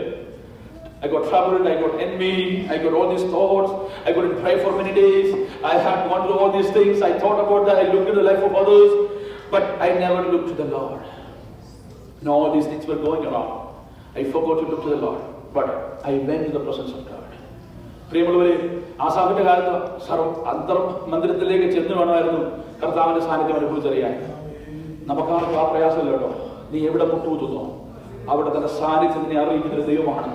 I got troubled, I got envy, I got all these thoughts, I couldn't pray for many days, I had gone through all these things, I thought about that, I looked at the life of others, but I never looked to the Lord. And all these things were going around. I forgot to look to the Lord, but I went to the presence of God. പ്രിയമുള്ളവരെ, ആസാഫിന്റെ കാലത്ത് മന്ദിരത്തിലേക്ക് ചെന്ന് വേണമായിരുന്നു കർത്താവിന്റെ സാന്നിധ്യം അനുഭവിച്ചറിയാൻ. നമുക്കാർക്കും ആ പ്രയാസമില്ല കേട്ടോ. നീ എവിടെ മുട്ടുകുത്തുന്നോ അവിടെ തന്നെ സാന്നിധ്യത്തിനെ അറിയിക്കുന്ന ഒരു ദൈവമാണ്.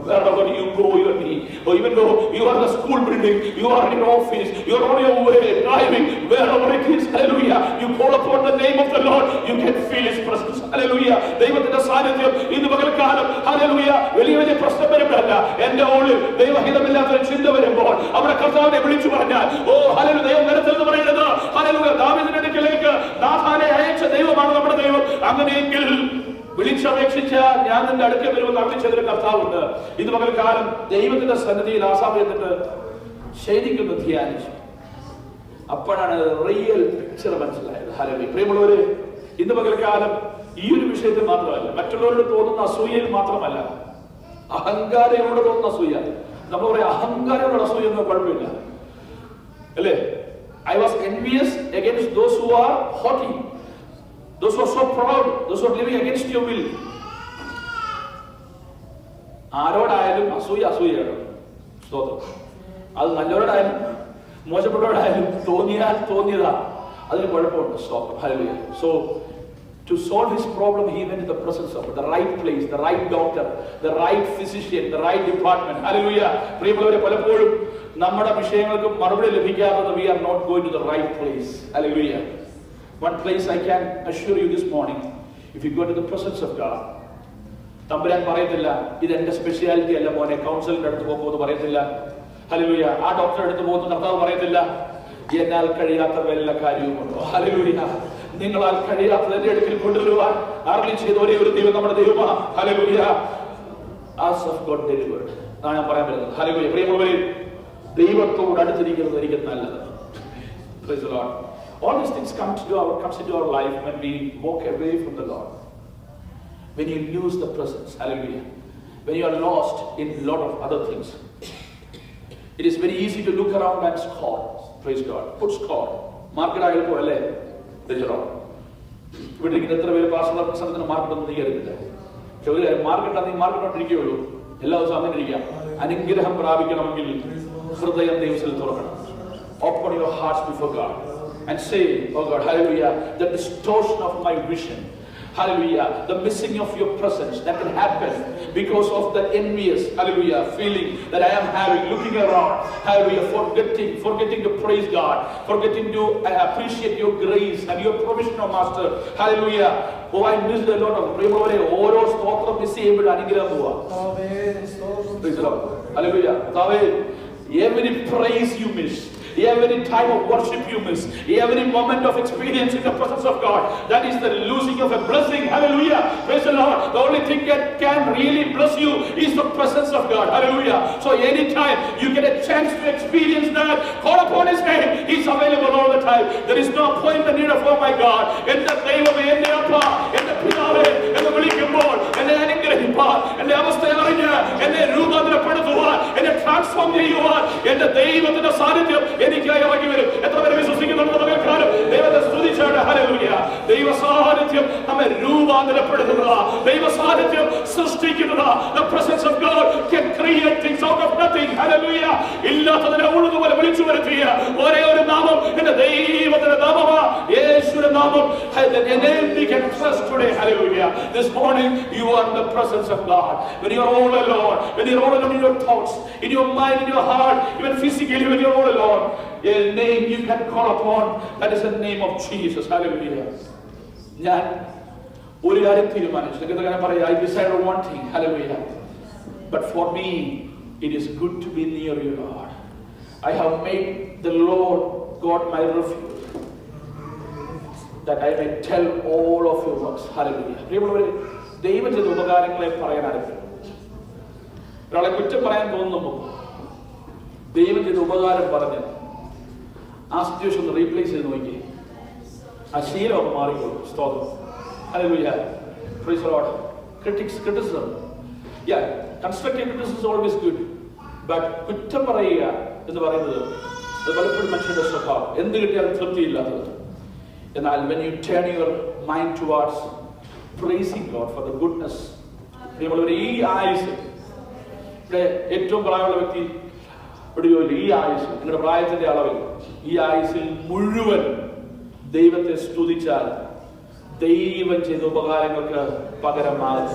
Wherever you go, you are me. Or even though you are in the school building, you are in your office, you are on your way driving, wherever it is, hallelujah, you call upon the name of the Lord, you can feel His presence. Hallelujah. ദൈവത്തിന്റെ സാന്നിധ്യം ഇന്ന് പകൽക്കാലം, hallelujah, വലിയ വലിയ പ്രശ്നം വരുമ്പോഴല്ല, എന്റെ ഉള്ളിൽ ദൈവഹിതമില്ലാത്തൊരു ചിന്ത വരുമ്പോൾ അവിടെ കർത്താവിനെ വിളിച്ചു പറഞ്ഞാൽ, ഓ ഹല്ലേലൂയ, ദൈവം നിരത്തെന്ന് പറയുന്നത്, ഹല്ലേലൂയ, ദാവീദിന്റെ അടുക്കലേക്ക് നാഥാനെ അയച്ച ദൈവമാണ് നമ്മുടെ ദൈവം. അങ്ങനെയെങ്കിൽ വിളിച്ചപേക്ഷിച്ച ഞാൻ നിന്റെ അടുക്കൽ വരുമെന്ന് അറിയിച്ചതിന് കർത്താവുണ്ട്. ഇത് പകൽക്കാലം ദൈവത്തിന്റെ സന്നിധിയിൽ ആസാഫ് എന്നിട്ട് ശരിക്കുന്നു ധ്യാനിച്ചു. അപ്പോഴാണ് റിയൽ പിക്ചർ മനസ്സിലായത്. ഹല്ലേലൂയ. പ്രിയമുള്ളവരെ, ഇന്ന് പകൽക്കാലം ഈ ഒരു വിഷയത്തിൽ മാത്രമല്ല, മറ്റുള്ളവരോട് തോന്നുന്ന അസൂയയിൽ മാത്രമല്ല, അഹങ്കാരങ്ങളോട് തോന്നുന്ന അസൂയ. നമ്മൾ പറയാം അഹങ്കാരങ്ങളോട് ചെയ്യുന്നു, കുഴപ്പമില്ല അല്ലേ? I was envious against those who are haughty, those who are so proud, those who are living against your will. ആരോടായാലും അസൂയയാണ്. സ്തോത്രം. അത് നല്ലവരോടായാലും മോശപ്പെട്ടവരോടായാലും തോന്നിയതാ, അതിന് കുഴപ്പമുണ്ട്. സ്തോത്രം. Hallelujah. So to solve his problem, he went to the presence of the right place, the right doctor, the right physician, the right department. Hallelujah. പ്രിയമുള്ളവരെ, പലപ്പോഴും നമ്മുടെ വിഷയങ്ങൾക്ക് മറുപടി ലഭിക്കാത്തത് we are not going to the right place. Hallelujah. One place I can assure you this morning, if you go to the presence of God, തമ്പുരാൻ പറയത്തില്ല ഇത് എന്റെ speciality അല്ല മോനെ, കൗൺസിലിന്റെ അടുത്ത് പോകുമ്പോൾ പറയത്തില്ല. ഹല്ലേലൂയ. ആ ഡോക്ടറെ അടുത്ത് പോകുന്ന കർത്താവ് പറയത്തില്ല എന്നാൽ കഴിയാത്ത വല്ല കാര്യവുമുണ്ടോ. ഹല്ലേലൂയ. നിങ്ങളാൽ കഴിയാത്തത് എന്റെ അടുക്കൽ കൊണ്ടുവരുവാൻ അരുളി ചെയ്ത ഒരേ ഒരു ദൈവം നമ്മുടെ ദൈവമാണ്. Hallelujah. As of God delivered. ഞാൻ പറയാൻ പറ്റുന്നത്. ഹല്ലേലൂയ. പ്രിയമുള്ളവരെ, ദൈവത്തോട് അടുത്തിരിക്കുന്നത് എനിക്ക് നല്ലത്. Praise the Lord. All these things comes into our life when we walk away from the Lord. When you lose the presence. Hallelujah. When you are lost in a lot of other things. It is very easy to look around and score. Praise God. Put score. Market ആയപ്പോൾ അല്ലേ? ഇവിടെ എത്ര പേര് പാർശ്വ പ്രസംഗത്തിന് മാർക്കറ്റൊന്നും നീക്കരുതില്ല. മാർക്കറ്റോണ്ടിരിക്കുകയുള്ളൂ. എല്ലാ ദിവസവും അങ്ങനെ ഇരിക്കാം. അനുഗ്രഹം പ്രാപിക്കണമെങ്കിൽ ഹൃദയം ദൈവത്തിൽ തുറക്കണം. Open your hearts before God and say, oh God, hallelujah, the distortion of my vision, hallelujah, the missing of your presence that can happen because of the envious, hallelujah, feeling that I am having, looking around, hallelujah, forgetting to praise God, forgetting to appreciate your grace and your provision, oh Master, hallelujah. Oh, I missed a lot of prayer. ഓരോ സ്തോത്രം miss ചെയ്യുമ്പോൾ അനുഗ്രഹം പോവാ. Praise the Lord. Hallelujah. Every praise you miss, every time of worship you miss, every moment of experience in the presence of God, that is the losing of a blessing. Hallelujah. Praise the Lord. The only thing that can really bless you is the presence of God. Hallelujah. So anytime you get a chance to experience that, call upon his name. He's available all the time. There is no appointment needed for my God. എന്റെ ദൈവമേ, എന്റെ അപ്പ, എന്റെ പിതാവേ എന്ന് വിളിക്കുമ്പോൾ എന്നെ അനുഗ്രഹിപ്പാൻ, എന്റെ അവസ്ഥ അറിഞ്ഞ് എന്നെ രൂപാന്തരപ്പെടുത്തുവാൻ, എന്നെ ട്രാൻസ്ഫോം ചെയ്യുവാൻ എന്റെ ദൈവത്തിന്റെ സാന്നിധ്യം എനിക്കായി ഇറങ്ങി വരും. എത്ര പേര് വിശ്വസിക്കുന്നുണ്ട്? ദൈവത്തെ സ്തുതിച്ചാണ്. ഹല്ലേലൂയ. ദൈവ സാന്നിധ്യം നമ്മെ രൂപാന്തരപ്പെടുത്തുന്നതാ. ദൈവ സാന്നിധ്യം സൃഷ്ടിക്കുന്നതാ. The presence of God can create things out of nothing. Hallelujah. ഇല്ലാത്തതിനെ ഉള്ളതുപോലെ വിളിച്ചു വരുത്തിയ ഒരേ ഒരു നാമം എന്റെ ദൈവത്തിന്റെ നാമമാ, യേശുവിന്റെ നാമം. The name we can trust today. Hallelujah. This morning you are in the presence of God. When you are all alone, when you are all alone in your thoughts, in your mind, in your heart, even physically when you are all alone, a name you can call upon, that is the name of Jesus. Hallelujah. ഞാൻ ഒരു കാര്യം തീരുമാനിച്ചു. നിങ്ങൾക്ക് പറയാം, I decided one thing. Hallelujah. But for me it is good to be near you, Lord. I have made the Lord God my refuge, that I may tell all of your works. Hallelujah. പ്രിയമുള്ളവരെ, ദൈവം ചെയ്ത ഉപകാരങ്ങളെ പറയാൻ ആരംഭിക്കും. ഒരാളെ കുറ്റം പറയാൻ തോന്നുമ്പോൾ ദൈവം ചെയ്ത ഉപകാരം പറഞ്ഞ് ആ സിറ്റുവേഷൻ ഒന്ന് റീപ്ലേസ് ചെയ്ത് നോക്കി, ആ ശീലം ഒന്ന് മാറിക്കോളും. സ്തോത്രം. Hallelujah. Praise the Lord. Criticism. Yeah, constructive criticism is always good. But കുറ്റം പറയുക എന്ന് പറയുന്നത് അത് പലപ്പോഴും മനുഷ്യന്റെ സ്വഭാവം. എന്ത് കിട്ടിയാലും തൃപ്തിയില്ലാത്തത്. എന്നാൽ when you turn your mind towards praising God for the goodness, ഈ ആയുസ്, ഇവിടെ ഏറ്റവും പ്രായമുള്ള വ്യക്തി ഈ ആയുസ്, നിങ്ങളുടെ പ്രായത്തിന്റെ അളവിൽ ഈ ആയുസിൽ മുഴുവൻ ദൈവത്തെ സ്തുതിച്ചാൽ ദൈവം ചെയ്ത ഉപകാരങ്ങൾക്ക് പകരമാകും.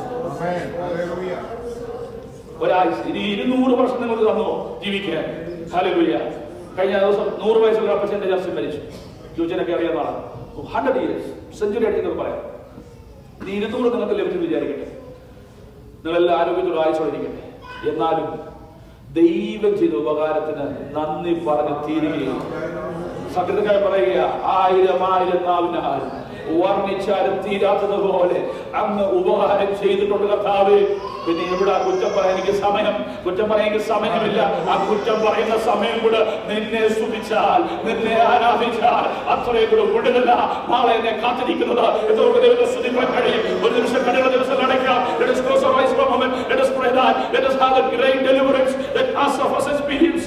ഒരായുസ്, ഇനി 200 വർഷം നിങ്ങൾക്ക് തന്നു ജീവിക്കാൻ. ഹല്ലേലൂയ. കഴിഞ്ഞ ദിവസം 100 വയസ്സുള്ള അപ്പച്ചന്റെ ജർസി മരിച്ചു. ജോജനൊക്കെ അറിയാവുന്നതാണ്. 100 years, സെഞ്ചുറി അടിക്കുന്നത് പറയാം. ഇനി 200 നിങ്ങൾക്ക് ലഭിച്ചെന്ന് വിചാരിക്കട്ടെ. നിങ്ങളെല്ലാം ആരോഗ്യത്തോടെ ആയുസോടിരിക്കട്ടെ. എന്നാലും ദൈവം ചെയ്ത ഉപകാരത്തിന് നന്ദി പറഞ്ഞ് തീരുകയും സകൃതങ്ങൾ പറയുക, 1000 നാവിനാൽ വർണ്ണിച്ചാലും തീരാത്തതുപോലെ അങ്ങ് ഉപകാരം ചെയ്തിട്ടുണ്ട് കർത്താവേ. പിന്നെ ഇവിടെ കുറ്റം പറയാൻ എനിക്ക് സമയമില്ല. ആ കുറ്റം പറയുന്ന സമയം കൂടെ നിന്നെ സ്തുതിച്ചാൽ, നിന്നെ ആരാധിച്ചാൽ അത്രയും കൂടെ കൂടുതല നാളെ എന്നെ കാത്തിരിക്കുന്നത്. എത്രയൊക്കെ ദൈവത്തെ സ്തുതിക്കാൻ കഴിയും. ഒരു നിമിഷം കടയുടെ ദിവസം നടക്കാം. Let us close our eyes for a moment. Let us pray that. Let us have a great deliverance that us of us experience.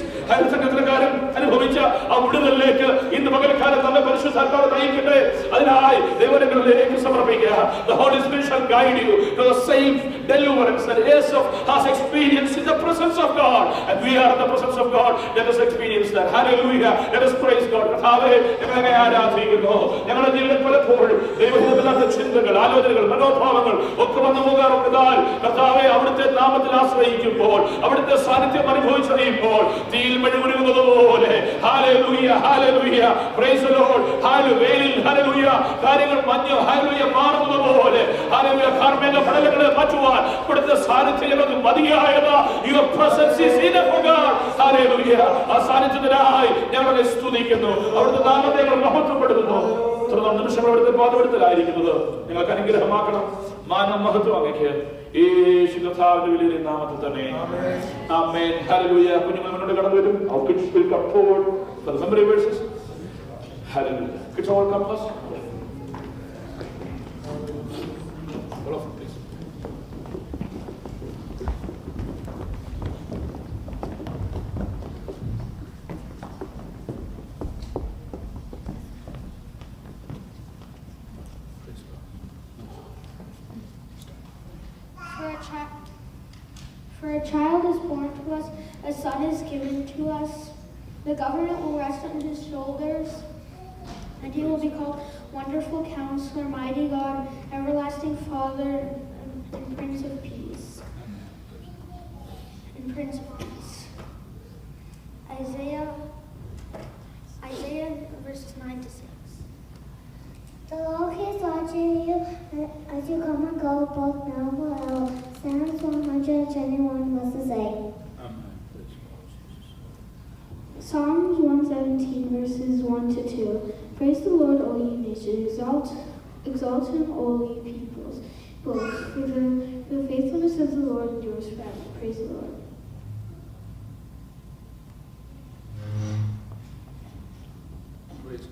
വിടുതലിലേക്ക് ഇന്ന് പകൽക്കാലം നമ്മെ പരിശുദ്ധാത്മാവ് നയിക്കട്ടെ. അതിനായി ദൈവങ്ങളിലേക്ക് സമർപ്പിക്കുക. The Holy Spirit shall guide you to the same deliverance that Asaph has experienced in the presence of God, and we are in the presence of God. Let us experience that. Hallelujah. Let us praise God. കർത്താവേ, ഞങ്ങളെ ആരാധിക്കുന്നു. ഞങ്ങളുടെ ജീവിതത്തിൽ പലപ്പോഴും ദൈവഹിതമില്ലാത്ത ചിന്തകൾ, ആലോചനകൾ, മനോഭാവങ്ങൾ ഒക്കെ വന്നു പോകാറുള്ളതാൽ കർത്താവേ, അവിടുത്തെ നാമത്തിൽ ആശ്രയിക്കുമ്പോൾ, അവിടുത്തെ സാന്നിധ്യം അനുഭവിച്ചറിയുമ്പോൾ തീയിൽ മെഴുകുന്നത് പോലെ hallelujah, hallelujah, praise the Lord, hallelujah, hallelujah, കാര്യങ്ങൾ മഞ്ഞ് ഹല്ലേലൂയ മാറുന്നത് പോലെ ഹല്ലേലൂയ, കാർമേഘ പടലങ്ങളെ മാറ്റുവാൻ ഇവിടുത്തെ സാന്നിധ്യം ഞങ്ങൾക്ക് മതിയായത്. Your presence is enough for God. Hallelujah. ആ സാന്നിധ്യത്തിനായി ഞങ്ങളെ സ്തുതിക്കുന്നു. അവിടുത്തെ നാമത്തെ ഞങ്ങൾ മഹത്വപ്പെടുത്തുന്നു. തുടർന്ന് നിമിഷങ്ങൾ അവിടുത്തെ പാദപീഠത്തിലായിരിക്കുന്നത് ഞങ്ങൾക്ക് അനുഗ്രഹമാക്കണം. മാനം മഹത്വം അങ്ങേക്ക് യേശു കർത്താവിന്റെ വലിയ നാമത്തിൽ തന്നെ. ആമേൻ. ഹല്ലേലൂയ. കുഞ്ഞുങ്ങൾ മുന്നോട്ട് കടന്നു വരും. Our kids will come forward for the memory verses. Hallelujah. Kids all come first. All of you, please. For a child is born to us, a son is given to us. The government will rest on his shoulders, and he will be called Wonderful Counselor, Mighty God, Everlasting Father, and Prince of Peace. And Prince of Peace. Isaiah verses 9 to 6. The Lord is watching you as you come and go both now and forever. Psalms 121 verses 8. Psalms 117 verses 1 to 2. Praise the Lord, all you nations. Exalt him, all you peoples. Both for the faithfulness of the Lord endures forever. Praise the Lord.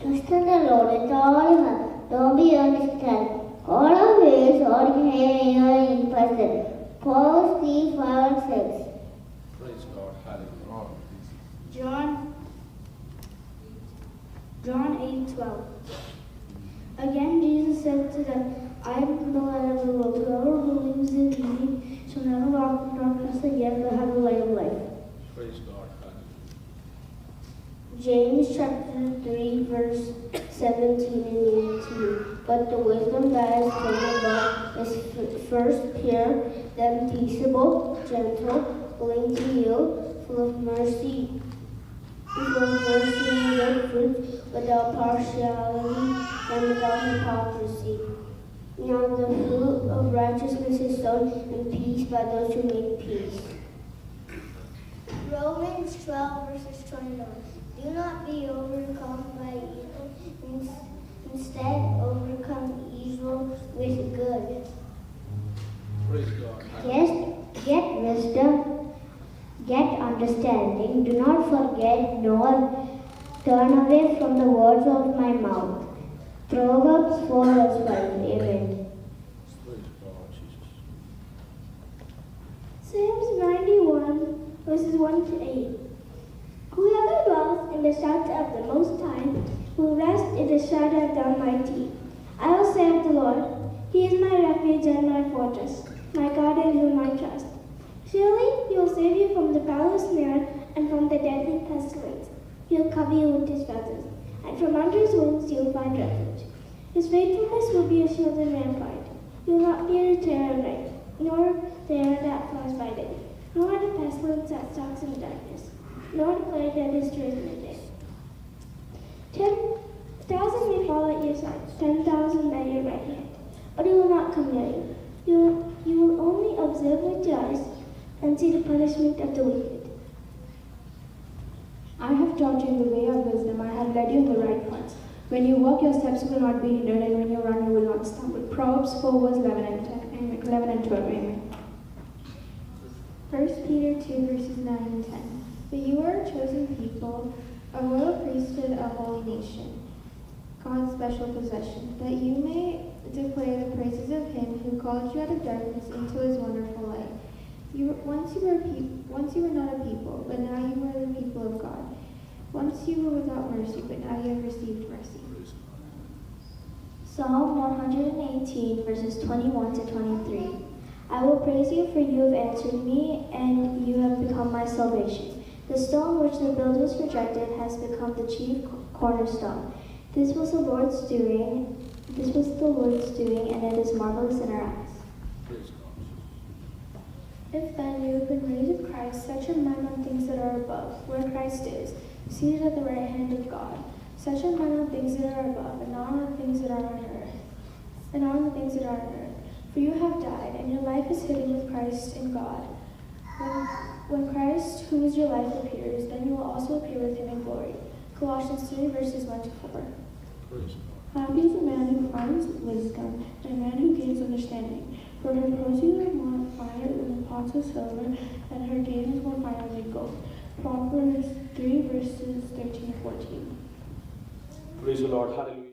Trust in the Lord with all your heart. Don't be understand. All our ways, all your in person. Proverbs 3:5-6. Praise God. Hallelujah. John 8:12. Again Jesus said to them, I am the light of the world. Whoever believes in me shall never walk in darkness again, but have the light of life. Praise God. Hallelujah. James chapter 3 verse 17 and 18. But the wisdom that is from above is first pure, then peaceable, gentle, willing to yield, full of mercy and good fruits, without partiality and without hypocrisy. Now the fruit of righteousness is sown in peace by those who make peace. Romans 12 verses 21. Do not be overcome by evil. Instead, overcome evil with good. Praise God. Get wisdom, get understanding. Do not forget nor turn away from the words of my mouth. Proverbs 4 verse 5. Amen. Praise God, Jesus. Psalms 91 verses 1 to 8. Whoever dwells in the shelter of the Most High will rest in the shadow of the Almighty. I will say of the Lord, He is my refuge and my fortress, my God in whom I trust. Surely He will save you from the perilous snare and from the deadly pestilence. He will cover you with His feathers, and from under His wings you will find refuge. His faithfulness will be a shield and rampart. You will not fear the terror of night, nor the arrow that flies by day, nor the pestilence that stalks in darkness, nor the plague that destroys in the day. 10,000 may fall at your side, 10,000 at your right hand, but it will not come near you. You will only observe with your eyes and see the punishment of the wicked. I have taught you in the way of wisdom. I have led you in the right paths. When you walk, your steps will not be hindered, and when you run, you will not stumble. Proverbs 4 verse 11 and 12. Amen. 1 Peter 2 verses 9 and 10. But you are a chosen people, a royal priesthood, a holy nation, God's special possession, that you may declare the praises of Him who called you out of darkness into His wonderful light. Once you were not a people, but now you are the people of God. Once you were without mercy, but now you have received mercy. Psalm 118, verses 21 to 23. I will praise you, for you have answered me, and you have become my salvation. The stone which the builders rejected has become the chief cornerstone. This was the Lord's doing, and it is marvelous in our eyes. If then you have been raised with Christ, set your mind on things that are above, where Christ is, seated at the right hand of God. Set your mind on things that are above, and not on things that are on earth, and not on the things that are on earth. For you have died, and your life is hidden with Christ in God. When Christ, who is your life, appears, then you will also appear with him in glory. Colossians 3, verses 1 to 4. Happy is a man who finds wisdom, and a man who gains understanding. For her proceeds are more finer than the pots of silver, and her gain is more finer than gold. Proverbs 3, verses 13 to 14. Praise the Lord. Hallelujah.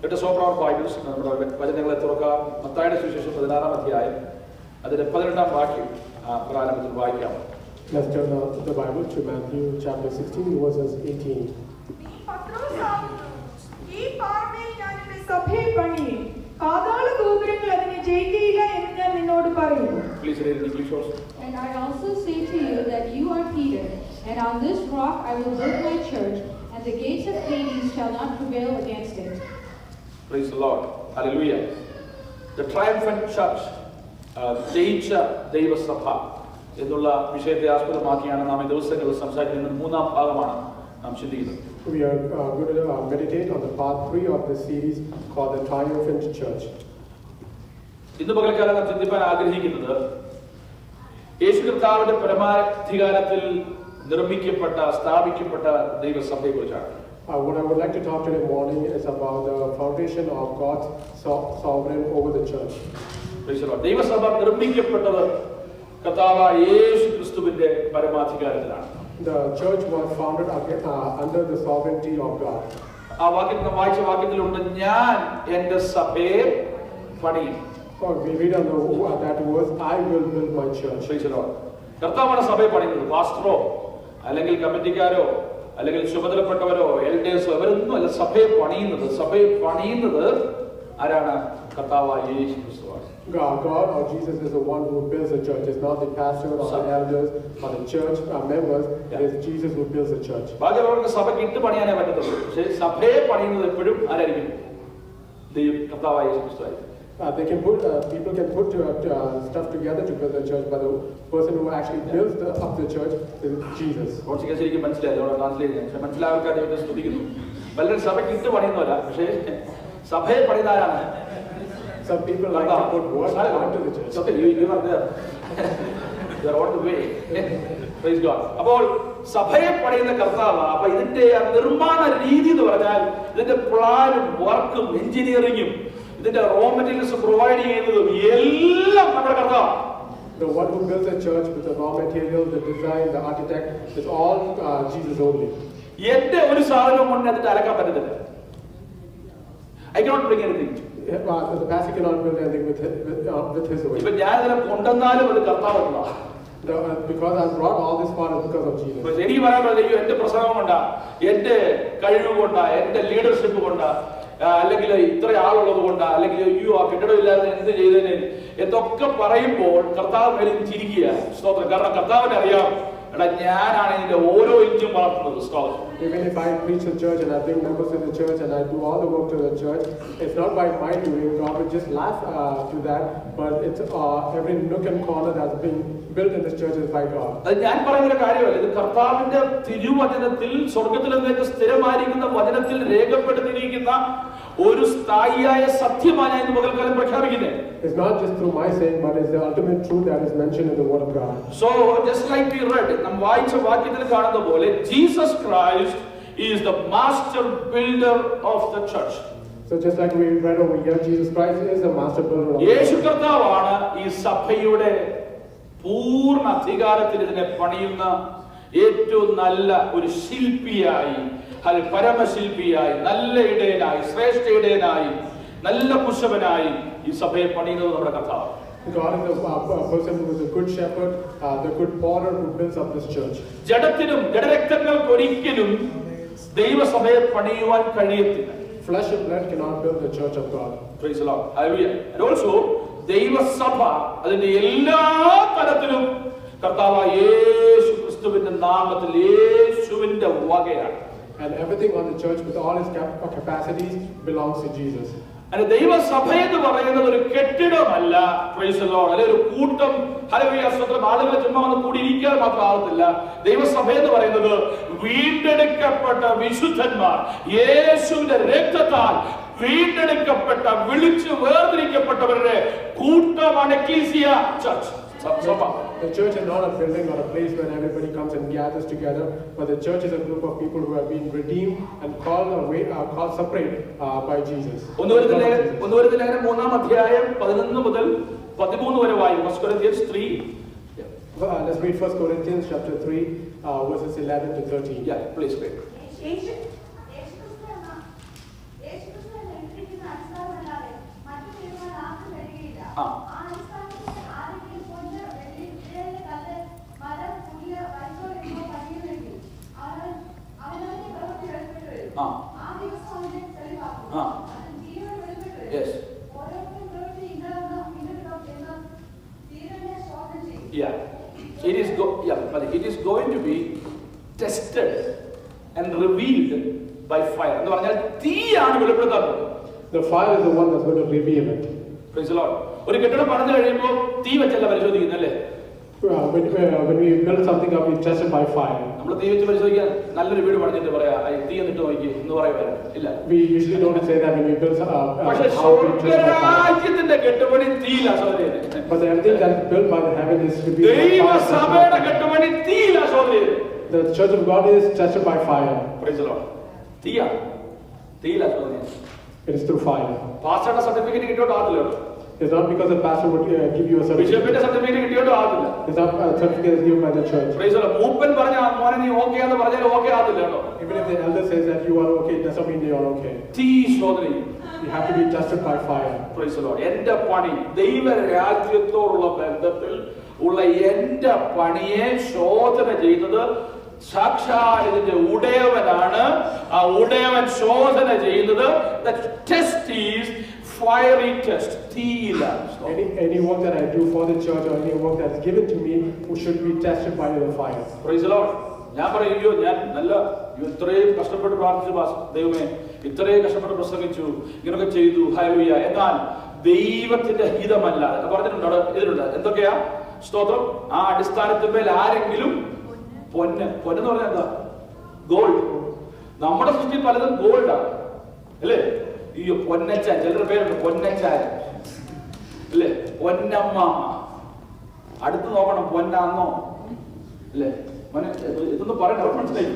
Let us open our Bibles. നമ്മുടെ വചനങ്ങളെ തുറക്കാം. മത്തായിയുടെ സുവിശേഷം 16-ാം അധ്യായം അതിന്റെ 18-ാം വാക്യം പ്രാരംഭത്തിൽ വായിക്കാം. Let's turn the Bible to Matthew chapter 16, verses 18. ഈ പാറമേൽ ഞാൻ എന്റെ സഭയെ പണിയും, പാതാള ഗോപുരങ്ങൾ അതിനെ ജയിക്കുകയില്ല എന്ന് ഞാൻ നിന്നോട് പറയുന്നു. Please read in English also. And I also say to you that you are Peter, and on this rock I will build my church, and the gates of Hades shall not prevail against it. Praise the Lord. Hallelujah. The triumphant church, ജയിച്ച ദൈവസഭ എന്നുള്ള വിഷയത്തെ ആസ്പദമാക്കിയാണ് നാം ഈ ദിവസങ്ങളിൽ സംസാരിക്കുന്നത്. 3-ാം ഭാഗമാണ് നാം ചിന്തിക്കുന്നത്. We are going to meditate on the part 3 of the series called the Triumphant Church. ഇന്ന് പകൽക്കാലം നാം ചിന്തിപ്പാൻ ആഗ്രഹിക്കുന്നത് യേശു കർത്താവിന്റെ പരമാധികാരത്തിൽ നിർമ്മിക്കപ്പെട്ട സ്ഥാപിക്കപ്പെട്ട ദൈവസഭയെ കുറിച്ചാണ്. What I would like to talk today morning is about the foundation of God's sovereign over the church. ദൈവസഭ നിർമ്മിക്കപ്പെട്ടത് കർത്താവായ യേശു ക്രിസ്തുവിന്റെ പരമാധികാരത്തിലാണ്. The church was founded under the sovereignty of God. ആ വാക്യത്തിൽ വായിച്ച വാക്യത്തിലുണ്ട്, ഞാൻ എന്റെ സഭയെ പണിയും. We read on that verse, I will build my church. കർത്താവാണ് സഭയെ പണിയുന്നത്. പാസ്റ്ററോ അല്ലെങ്കിൽ കമ്മിറ്റിക്കാരോ അല്ലെങ്കിൽ ചുമതലപ്പെട്ടവരോ എൽഡേഴ്സോ അവരൊന്നും അല്ല സഭയെ പണിയുന്നത്. സഭയെ പണിയുന്നത് ആരാണ്? കർത്താവായ യേശു ക്രിസ്തുവാണ്. God or Jesus is the one who builds the church. It's not the pastor or the elders or the church members. It is Jesus who builds the church. ബാക്കിയുള്ളവർക്ക് സഭയ്ക്ക് ഇട്ട് പണിയാനേ പറ്റത്തുള്ളൂ. പക്ഷേ സഭയെ പണിയുന്നത് എപ്പോഴും ആരായിരിക്കും? കർത്താവായ യേശു ക്രിസ്തുവായിരിക്കും. People can put stuff together to build the church, but the person who actually builds up the church is Jesus. ശരിക്കും മനസ്സിലായില്ല, ട്രാൻസ്ലേറ്റ് മനസ്സിലാക്കാൻ ദൈവത്തെ സ്തുതിക്കുന്നു. പലരും സഭയ്ക്ക് ഇട്ട് പണിയുന്നവല്ല, പക്ഷേ സഭയെ പണിയുന്ന ആരാണ്? Some people like to put words onto the church. Okay, you are there. You are on the way. Praise God. അപ്പോൾ സഭയെ പണിയുന്ന കർത്താവ്. അപ്പൊ ഇതിന്റെ നിർമ്മാണ രീതി എന്ന് പറഞ്ഞാൽ ഇതിന്റെ പ്ലാനും വർക്കും എഞ്ചിനീയറിംഗും ഇതിന്റെ റോ മെറ്റീരിയൽസ് പ്രൊവൈഡ് ചെയ്യുന്നതും എല്ലാം നമ്മുടെ കർത്താവ്. The one who builds a church with the raw materials, the design, the architect, is all Jesus only. എന്റെ ഒരു സാധനവും കൊണ്ട് അതിന്റെ അലക്കാൻ പറ്റത്തില്ല. I cannot bring anything. The pastor cannot build anything with his way. ഇപ്പൊ ഞാൻ ഇതിനെ കൊണ്ടുവന്നാലും അത് കർത്താവല്ല. Because I brought all this far because of Jesus. എനിക്ക് പറയാൻ പറ്റില്ല എന്റെ പ്രസംഗം കൊണ്ടാ, എന്റെ കഴിവ് കൊണ്ടാ, എന്റെ ലീഡർഷിപ്പ് കൊണ്ടാ, അല്ലെങ്കിൽ ഇത്ര ആളുള്ളത് കൊണ്ടാ, അല്ലെങ്കിൽ അയ്യോ ആ കെട്ടിടമില്ലാതെ എന്ത് ചെയ്തതിന് എന്തൊക്കെ പറയുമ്പോൾ കർത്താവ് മേലും ചിരിക്കുക. സ്തോത്രം. കാരണം കർത്താവിനെ അറിയാം, എടാ ഞാനാണ് ഇതിന്റെ ഓരോ ഇഞ്ചും വളർത്തുന്നത്. സ്തോത്രം. Even if I preach the church and I bring members to the church and I do all the work to the church, it's not by my doing. God will just laugh to that, but it's every nook and corner that's being built in this church is by God. അത് ഞാൻ പറയുന്ന കാര്യമല്ല, ഇത് കർത്താവിന്റെ തിരുവചനത്തിൽ സ്വർഗത്തിൽ നിന്നേക്ക് സ്ഥിരമായിരിക്കുന്ന വചനത്തിൽ രേഖപ്പെടുത്തിയിരിക്കുന്ന ഒരു സ്ഥായിയായ സത്യമാണ് ഇന്ന് പകൽക്കാലം പ്രഖ്യാപിക്കുന്നത്. It's not just through my saying, but it's the ultimate truth that is mentioned in the Word of God. So just like we read, നാം വായിച്ച വാക്യത്തിൽ കാണുന്ന പോലെ Jesus Christ is the master builder of the church. So just like we read over here, Jesus Christ is the master builder of the church. യേശു കർത്താവാണ് ഈ സഭയുടെ പൂർണ്ണ അധികാരത്തിൽ ഇതിനെ പണിയുന്ന ഏറ്റവും നല്ല ഒരു ശില്പിയായി, പരമശില്പിയായി, നല്ല ഇടയനായി, ശ്രേഷ്ഠ ഇടയനായി, നല്ല കുശവനായി ഈ സഭയെ പണിയുന്നത് നമ്മുടെ കർത്താവ്. God is a person who is a good shepherd, the good potter who builds up this church. ജഡത്തിനും ജഡരക്തങ്ങൾക്ക് ഒരിക്കലും ദൈവസഭയെ പണിയുവാൻ കഴിയത്തില്ല. Flesh and blood cannot build the church of God. Praise the Lord. Hallelujah. And also ദൈവസഭ അതിന്റെ എല്ലാ തരത്തിലും കർത്താവായ യേശു ക്രിസ്തുവിന്റെ നാമത്തിൽ യേശുവിന്റെ വകയാണ്. And everything on the church with all its capacities belongs to Jesus. And ദൈവസഭ എന്ന് പറയുന്നത് ഒരു കെട്ടിടമല്ല. Praise the Lord. അല്ലെങ്കിൽ ഒരു കൂട്ടം ഹല്ലേലൂയ സ്തോത്രം ആളുകൾ ചുമ്മാ വന്ന് കൂടിയിരിക്കാൻ മാത്രമാകത്തില്ല. ദൈവസഭ എന്ന് പറയുന്നത് വീണ്ടെടുക്കപ്പെട്ട വിശുദ്ധന്മാർ, യേശുവിന്റെ രക്തത്താൽ വീണ്ടെടുക്കപ്പെട്ട വിളിച്ചു വേർതിരിക്കപ്പെട്ടവരുടെ കൂട്ടമാണ് ecclesia church. The church is not a building or a place where everybody comes and gathers together, but the church is a group of people who have been redeemed and called separate by Jesus. ഒന്നുവരുന്ന 3-ാം അധ്യായം 11 മുതൽ 13 വരെ വായിക്കും. 1 Corinthians 3. Let's read 1 Corinthians chapter 3 verses 11 to 13. Yeah, please read. Yes. Yeah. It is going to be tested and revealed by fire. എന്ന് പറഞ്ഞാൽ തീയാണ് വെളിപ്പെടുത്താറുള്ളത്. The fire is the one that's going to reveal it. Praise the Lord. ഒരു കെട്ടിടം പണിത് കഴിയുമ്പോൾ തീ വെച്ചല്ല പരിശോധിക്കുന്നല്ലേ? When we build something up, we test it by fire. നമ്മൾ തീ വെച്ച് പരിശോധിക്കാൻ നല്ലൊരു വീട് പണിഞ്ഞിട്ട് പറയാ തീ എന്നിട്ട് നോക്കി എന്ന് പറയുവാൻ ഇല്ല. We usually don't say that when we build പക്ഷേ സ്വർഗ്ഗരാജ്യത്തിന്റെ കെട്ടുപണി തീയിലാ സഹോദരനെ. But everything that's built by the heaven is revealed by ദൈവസഭയുടെ കെട്ടുപണി തീയിലാ സഹോദരനെ. The church of God is tested by fire. Praise the Lord. തീയിലാ സഹോദരനെ. It is through fire. പാസ്റ്ററുടെ certificate കിട്ടിയോട്ട് ആകത്തില്ല. It's not because the pastor would give you a certificate. ബിഷപ്പിന്റെ certificate കിട്ടിയോട്ട് ആകത്തില്ല. It's not a certificate given by the church. Praise the Lord. മൂപ്പൻ പറഞ്ഞ മോനെ നീ ഓക്കേ എന്ന് പറഞ്ഞാൽ ഓക്കേ ആകത്തില്ല കേട്ടോ. Even if the elder says that you are okay, it doesn't mean you are okay. തീ സഹോദരനെ. You have to be tested by fire. Praise the Lord. എന്റെ പണി ദൈവരാജ്യത്തോടുള്ള ബന്ധത്തിൽ ഉള്ള എന്റെ പണിയെ ശോധന ചെയ്തത് സാക്ഷാൽ ഇതിന്റെ ഉടയവനാണ്. ആ ഉടയവൻ ശോധന ചെയ്യുന്നത്. The test is fiery test. Any work that I do for the church or any work that is given to me should be tested by the fire. Praise the Lord. ഞാൻ പറയുകയോ ഞാൻ നല്ല ഇത്രയും കഷ്ടപ്പെട്ട് പ്രാർത്ഥിച്ചു ദൈവമേ ഇത്രയും കഷ്ടപ്പെട്ട് പ്രസംഗിച്ചു ഇങ്ങനൊക്കെ ചെയ്തു ഹല്ലേലൂയ എന്നാൽ ദൈവത്തിന്റെ ഹിതമല്ല എന്ന് പറഞ്ഞിട്ടുണ്ട്. ഇതിലുണ്ട് എന്തൊക്കെയാ സ്തോത്രം. ആ അടിസ്ഥാനത്തിന്മേൽ ആരെങ്കിലും പൊന്ന് എന്ന് പറഞ്ഞാൽ എന്താ? ഗോൾഡ്. നമ്മുടെ സൃഷ്ടി പലതും ഗോൾഡാണ് അല്ലേ? ഈ പൊന്നച്ചാൻ ചിലരുടെ പേരുണ്ട് പൊന്നച്ചാൻ അല്ലേ? പൊന്നമ്മ. അടുത്ത് നോക്കണം പൊന്നാന്നോ അല്ലേ? ഇതൊന്നും പറയണ്ട അവർ മനസ്സിലായി.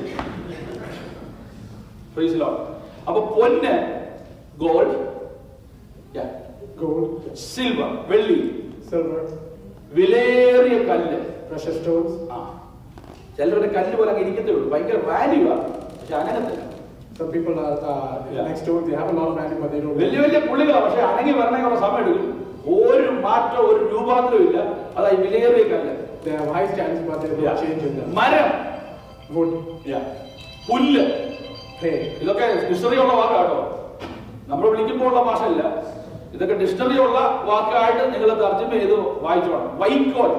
Praise the Lord. അപ്പൊ പൊന്ന് ഗോൾഡ്, സിൽവർ വെള്ളി, വിലയേറിയ കല്ല്, precious stones. ചിലരുടെ കല്ല് പോലെ അങ്ങ് ഇരിക്കത്തേ ഉള്ളൂ. ഭയങ്കര വാല്യൂ ആണ്. പക്ഷെ അനങ്ങത്തില്ല. Some people are like stones. They have a lot of value, but they don't. വലിയ വലിയ പുള്ളികളാണ്. പക്ഷെ അനങ്ങി വരണമെന്നുള്ള സമയം എടുക്കും. ഒരു മാറ്റം ഒരു രൂപാന്തരവും ഇല്ല. അതായി വിലയേറിയ കല്ല്. They have high standards, but there's no change in them. മരം, wood, പുല്ല്, hay. ഇതൊക്കെ ഡിക്ഷണറി ഉള്ള വാക്കാട്ടോ. നമ്മൾ വിളിക്കുമ്പോൾ ഉള്ള ഭാഷയല്ല. ഇതൊക്കെ ഡിക്ഷണറി ഉള്ള വാക്കായിട്ട് നിങ്ങൾ തർജ്ജമ ചെയ്ത് വായിച്ചോണം. വൈക്കോൽ,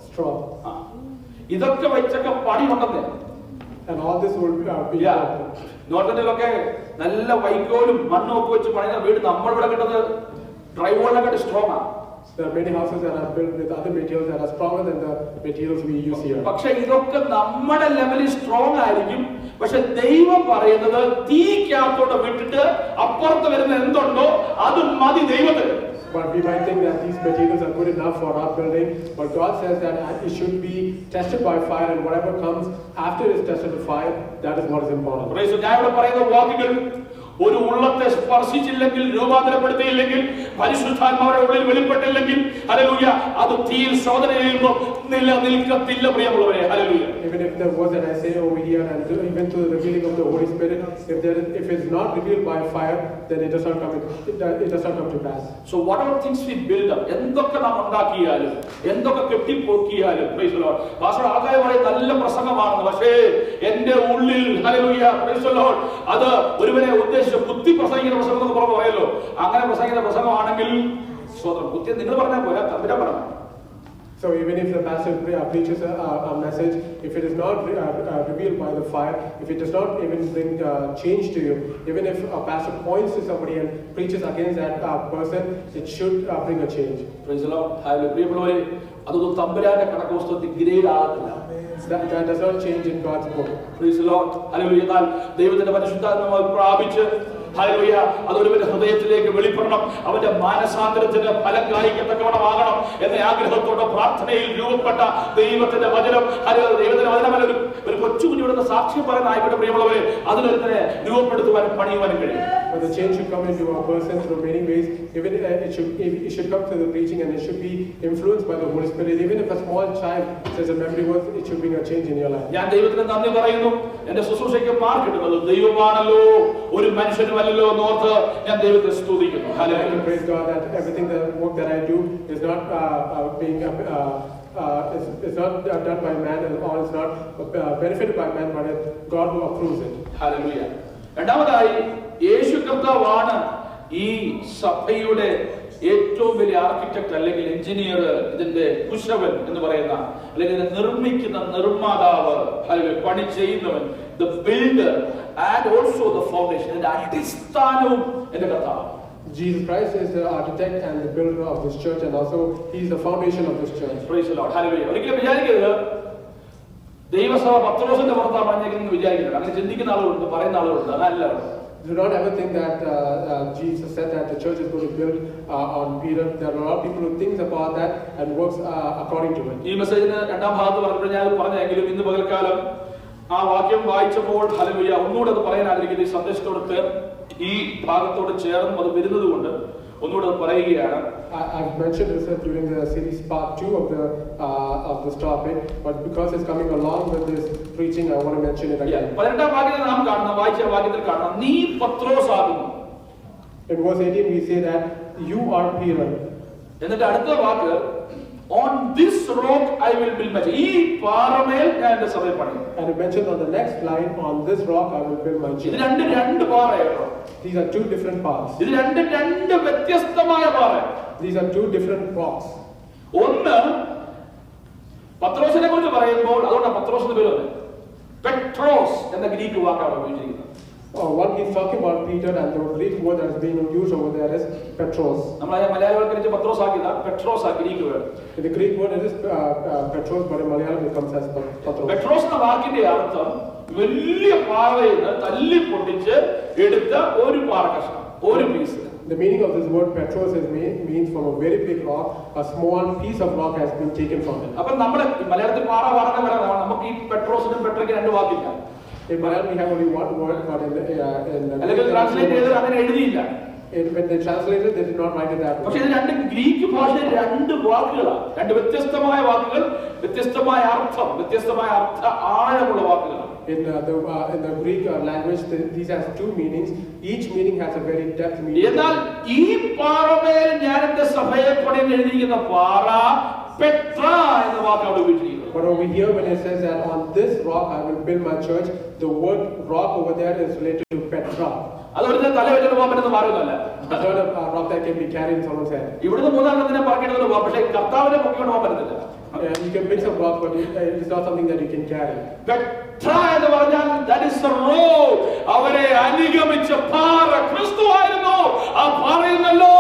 straw. ഇതൊക്കെ വെച്ചൊക്കെ പണി ഉണ്ടെന്നേ. And all this will be നോർത്തിലൊക്കെ നല്ല വൈക്കോലും മണ്ണും ഒക്കെ വെച്ച് പണിയുന്ന വീട് നമ്മളിവിടെ കിട്ടുന്നത് ഡ്രൈവോളിനൊക്കെ സ്ട്രോങ് ആണ്. There are many houses that are built with other materials that are stronger than the materials we use here. പക്ഷെ ഇതൊക്കെ നമ്മുടെ ലെവലിൽ സ്ട്രോങ് ആയിരിക്കും. പക്ഷെ ദൈവം പറയുന്നത് തീക്കകത്തോട്ട് വിട്ടിട്ട് അപ്പുറത്ത് വരുന്ന എന്തുണ്ടോ അത് മതി ദൈവത്തിന്. But we might think that these materials are good enough for our building, but God says that it should be tested by fire, and whatever comes after it is tested by fire, that is what is important. ഞാൻ ഇവിടെ പറയുന്ന വാക്കുകൾ ഒരു ഉള്ളത്തെ സ്പർശിച്ചില്ലെങ്കിൽ രൂപാന്തരപ്പെടുത്തിയില്ലെങ്കിൽ പരിശുദ്ധാത്മാവിന്റെ ഉള്ളിൽ വെളിപ്പെട്ടില്ലെങ്കിൽ hallelujah അത് തീയിൽ ശോധന ചെയ്യുമ്പോൾ നിലനിൽക്കത്തില്ല പ്രിയമുള്ളവരെ. Hallelujah. Even if the words that I say over here and even through the revealing of the Holy Spirit, if it is not revealed by fire, then it does not come to pass. So whatever things we build up, എന്തൊക്കെ നാം ഉണ്ടാക്കിയാലും എന്തൊക്കെ കെട്ടിപ്പൊക്കിയാലും praise the Lord. Pastor ആകായ പറയും നല്ല പ്രസംഗമാണെന്ന്. പക്ഷേ എന്റെ ഉള്ളിൽ hallelujah praise the Lord അത് ഒരുവനെ ഉദ്ദേശിച്ച് ബുദ്ധി പ്രസംഗിക്കുന്ന പ്രസംഗം എന്ന് പറയല്ലോ. അങ്ങനെ പ്രസംഗിക്കുന്ന പ്രസംഗമാണെങ്കിൽ സ്വതന്ത്രം ബുദ്ധി നിങ്ങൾ പറഞ്ഞാൽ പോലെ തമ്പുരാൻ പറഞ്ഞു. So even if the pastor preaches a message, if it is not revealed by the fire, if it does not even bring change to you, even if a pastor points to somebody and preaches against that person, it should bring a change. Praise the Lord. പ്രിയമുള്ളവരെ അതൊന്നും തമ്പുരാന്റെ കണക്ക് പുസ്തകത്തിൽ grade ആകത്തില്ല. That does not change in God's book. Praise the Lord. Hallelujah. എന്നാൽ ദൈവത്തിന്റെ പരിശുദ്ധാത്മാവ് പ്രാപിച്ച് ഹല്ലേലൂയ അതൊരുവന്റെ ഹൃദയത്തിലേക്ക് വെളിപ്പെടണം. അവന്റെ മാനസാന്തരത്തിന് ഫലം കായ്ക്കത്തക്കവണ്ണമാകണം എന്ന ആഗ്രഹത്തോടെ പ്രാർത്ഥനയിൽ രൂപപ്പെട്ട ദൈവത്തിന്റെ വചനം ദൈവത്തിന്റെ വചനമല്ല ഒരു കൊച്ചുകുഞ്ഞിയുടെ സാക്ഷ്യം പറയുന്ന ആയിക്കോട്ടെ പ്രിയമുള്ളവരെ അതിലൊരുത്തനെ രൂപപ്പെടുത്തുവാനും പണിയുവാനും കഴിയും. but the change should come into a person through many ways. Even it should come to the preaching, and it should be influenced by the Holy Spirit. Even if a small child says a memory verse, it should bring a change in your life. ഞാൻ ദൈവത്തിന് നന്ദി പറയുന്നു. എന്റെ ശുശ്രൂഷയ്ക്ക് mark കിട്ടുന്നത് ദൈവമാണല്ലോ, ഒരു മനുഷ്യനുമല്ലല്ലോ എന്നോർത്ത് ഞാൻ ദൈവത്തെ സ്തുതിക്കുന്നു. Hallelujah. Praise God that everything the work that I do is not it's not done by man, or it's not benefited by man, but it's God who approves it. Hallelujah. രണ്ടാമതായി യേശു കർത്താവാണ് ഈ സഭയുടെ ഏറ്റവും വലിയ ആർക്കിടെക്ട് അല്ലെങ്കിൽ engineer, ഇതിന്റെ കുശവൻ എന്ന് പറയുന്ന, അല്ലെങ്കിൽ ഇതിനെ നിർമ്മിക്കുന്ന നിർമ്മാതാവ്, അല്ലെങ്കിൽ പണി ചെയ്യുന്നവൻ, the builder and also the foundation, ഇതിന്റെ അടിസ്ഥാനവും എന്റെ കർത്താവ്. Jesus Christ is the architect and the builder of this church, and also He is the foundation of this church. Praise the Lord. Hallelujah. ഒരിക്കലും വിചാരിക്കരുത് ദൈവസഭ പത്രോസിന്റെ പുറത്താണ് പറഞ്ഞേക്കുന്നത് വിചാരിക്കരുത്. അങ്ങനെ ചിന്തിക്കുന്ന ആളുകളുണ്ട്, പറയുന്ന ആളുകളുണ്ട്. അതല്ല. Do not ever think that Jesus said that the church is going to build on Peter. There are a lot of people who think about that and works according to it. ഈ മെസ്സേജിന് രണ്ടാം ഭാഗത്ത് പറഞ്ഞപ്പോൾ ഞാൻ പറഞ്ഞെങ്കിലും ഇന്ന് പകൽക്കാലം ആ വാക്യം വായിച്ചപ്പോൾ ഹല്ലേലൂയ ഒന്നുകൂടെ അത് പറയാൻ ആഗ്രഹിക്കുന്ന ഈ സന്ദേശത്തോട് ഈ ഭാഗത്തോട് ചേർന്ന് അത് വരുന്നത് കൊണ്ട് ഒന്നുകൂടെ പറയുകയാണ്. I've mentioned this during the series part 2 of this topic, but because it's coming along with this preaching, I want to mention it again. 18ാം വാക്യത്തിൽ നാം കാണുന്ന വായിച്ച വാക്യത്തിൽ കാണുന്ന നീ പത്രോസ് ആകുന്നു. In verse 18 we say that you are Peter. എന്നിട്ട് അടുത്ത വാക്ക് on this rock I will build my church. ഈ പാറമേൽ ഞാൻ എൻ്റെ സഭയെ പണിയും. And it mentions on the next line, on this rock I will build my church. ഇത് രണ്ട് പാറയാണ്. These are two different parts. ഇത് രണ്ട് വ്യത്യസ്തമായ പാറ. These are two different rocks. ഒന്ന് പത്രോസിനെ കുറിച്ച് പറയുമ്പോൾ അതുകൊണ്ടാണ് പത്രോസിന്റെ പേര് വന്നത്. പെട്രോസ് എന്ന ഗ്രീക്ക് വാക്കാണ് ഉപയോഗിച്ചിരിക്കുന്നത്. One he's talking about Peter, and the Greek word that is being used over there is Petros. നമ്മളെ മലയാളവൽക്കരിച്ച് പത്രോസ് ആക്കില്ല, പെട്രോസ് ആ Greek word. In the Greek word it is Petros, but in Malayalam it comes as Petros. Petros എന്ന വാക്കിന്റെ അർത്ഥം വലിയ പാറയിൽ നിന്ന് തല്ലി പൊട്ടിച്ച് എടുത്ത ഒരു പാറ കഷ്ണം, ഒരു piece. The meaning of this word Petros means from a very big rock, a small piece of rock has been taken from it. അപ്പോൾ നമ്മൾ മലയാളത്തിൽ പാറ പറഞ്ഞ നമുക്ക് ഈ പെട്രോസിനും പെട്രയ്ക്കും രണ്ട് വാക്കില്ല. In Malayalam we have only one word, but in അല്ലെങ്കിൽ translate ചെയ്ത് അങ്ങനെ എഴുതിയില്ല. When they translated, they did not write it that way. പക്ഷേ ഇത് രണ്ട് ഗ്രീക്ക് ഭാഷയിൽ രണ്ട് വാക്കുകളാണ്, രണ്ട് വ്യത്യസ്തമായ വാക്കുകൾ, വ്യത്യസ്തമായ അർത്ഥം, വ്യത്യസ്തമായ ആഴമുള്ള വാക്കുകളാണ്. In the Greek language, these have two meanings. Each meaning has a very depth meaning. എന്നാൽ ഈ പാറമേൽ ഞാൻ എൻ്റെ സഭയെ പണിയെന്ന് എഴുതിയിരിക്കുന്ന പാറ പെട്ര എന്ന വാക്ക് അവിടെ ഉപയോഗിച്ചിരിക്കുന്നത്. But over here, when it says that on this rock I will build my church, the word rock over there is related to Petra. അതൊരു തല വെച്ചിട്ട് പോകാൻ പറ്റുന്ന മാർഗമല്ല. It's not a rock that can be carried in someone's head. ഇവിടുന്ന് മൂന്നാമത്തെ പറക്കേണ്ടത് പോകാം, പക്ഷേ കർത്താവിനെ പൊക്കിക്കൊണ്ട് പോകാൻ പറ്റത്തില്ല. You can pick some rock, but it's not something that you can carry. Petra എന്ന് പറഞ്ഞാൽ that is the road. അവരെ അനുഗമിച്ച പാറ ക്രിസ്തുവായിരുന്നു. ആ പാറയിൽ നിന്നല്ലോ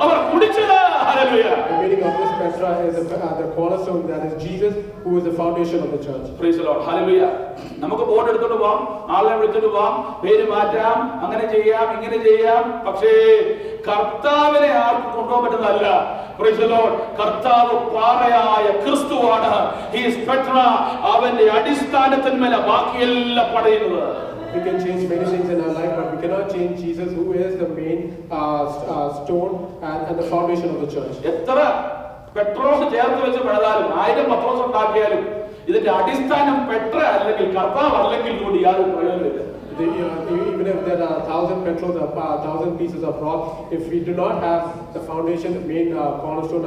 അവർ കുടിച്ചത്. Hallelujah. The meaning of this Petra is the cornerstone, that is Jesus, who is the foundation of the church. Praise the Lord. Hallelujah. നമുക്ക് board എടുത്തോണ്ട് പോവാം, ആളെ വിളിച്ചിട്ട് പോവാം, പേര് മാറ്റാം, അങ്ങനെ ചെയ്യാം, ഇങ്ങനെ ചെയ്യാം, പക്ഷേ കർത്താവിനെ ആർക്കും കൊണ്ടുപോകാൻ പറ്റുന്നതല്ല. Praise the Lord. കർത്താവ് പാറയായ ക്രിസ്തുവാണ്. He is Petra. അവന്റെ അടിസ്ഥാനത്തിന്മേല ബാക്കിയെല്ലാം പടയുന്നത്. We can change many things in our life, but we cannot change Jesus, who is the main stone and the foundation of the church. എത്ര പെട്രോസ് ചേർത്ത് വെച്ച് പണിതാലും 1000 പത്രോസ് ഉണ്ടാക്കിയാലും ഇതിന്റെ അടിസ്ഥാനം പെട്ര അല്ലെങ്കിൽ കർത്താവ് അല്ലെങ്കിൽ കൂടി യാതൊരു പ്രയോജനമില്ല. Even if there are 1000 Petros or 1000 pieces of rock, if we do not have the foundation, the main cornerstone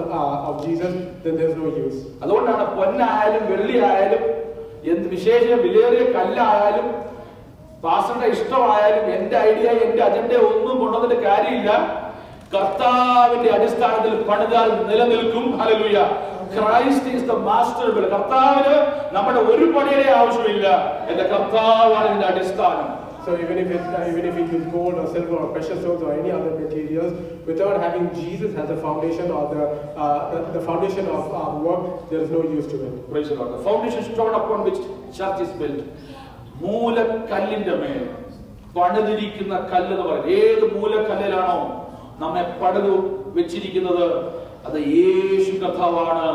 of Jesus, then there's no use. അതുകൊണ്ടാണ് പൊന്നായാലും വെള്ളിയായാലും എന്ത് വിശേഷ വിലയേറിയ കല്ലായാലും പാസ്റ്ററുടെ ഇഷ്ടമായാലും എന്റെ ഐഡിയ എന്റെ അജണ്ട ഒന്നും കൊണ്ടുവന്നിട്ട് കാര്യമില്ല. കർത്താവിന്റെ അടിസ്ഥാനത്തിൽ പണിതാൽ നിലനിൽക്കും. Hallelujah. Christ is the master builder. കർത്താവിന് നമ്മുടെ ഒരു പണിയുടെ ആവശ്യമില്ല. എന്റെ കർത്താവാണ് ഇതിന്റെ അടിസ്ഥാനം. So even if it is gold or silver or precious stones or any other materials, without having Jesus as a foundation or the foundation of our work, there is no use to it. Praise the Lord. The foundation stone upon which church is built. മൂലക്കല്ലിന്റെ മേൽ പണിതിരിക്കുന്ന കല്ല് എന്ന് പറയുന്നത് ഏത് മൂലക്കല്ലിലാണോ നമ്മെ പണിതു വെച്ചിരിക്കുന്നത് അത് യേശു കർത്താവാണ്.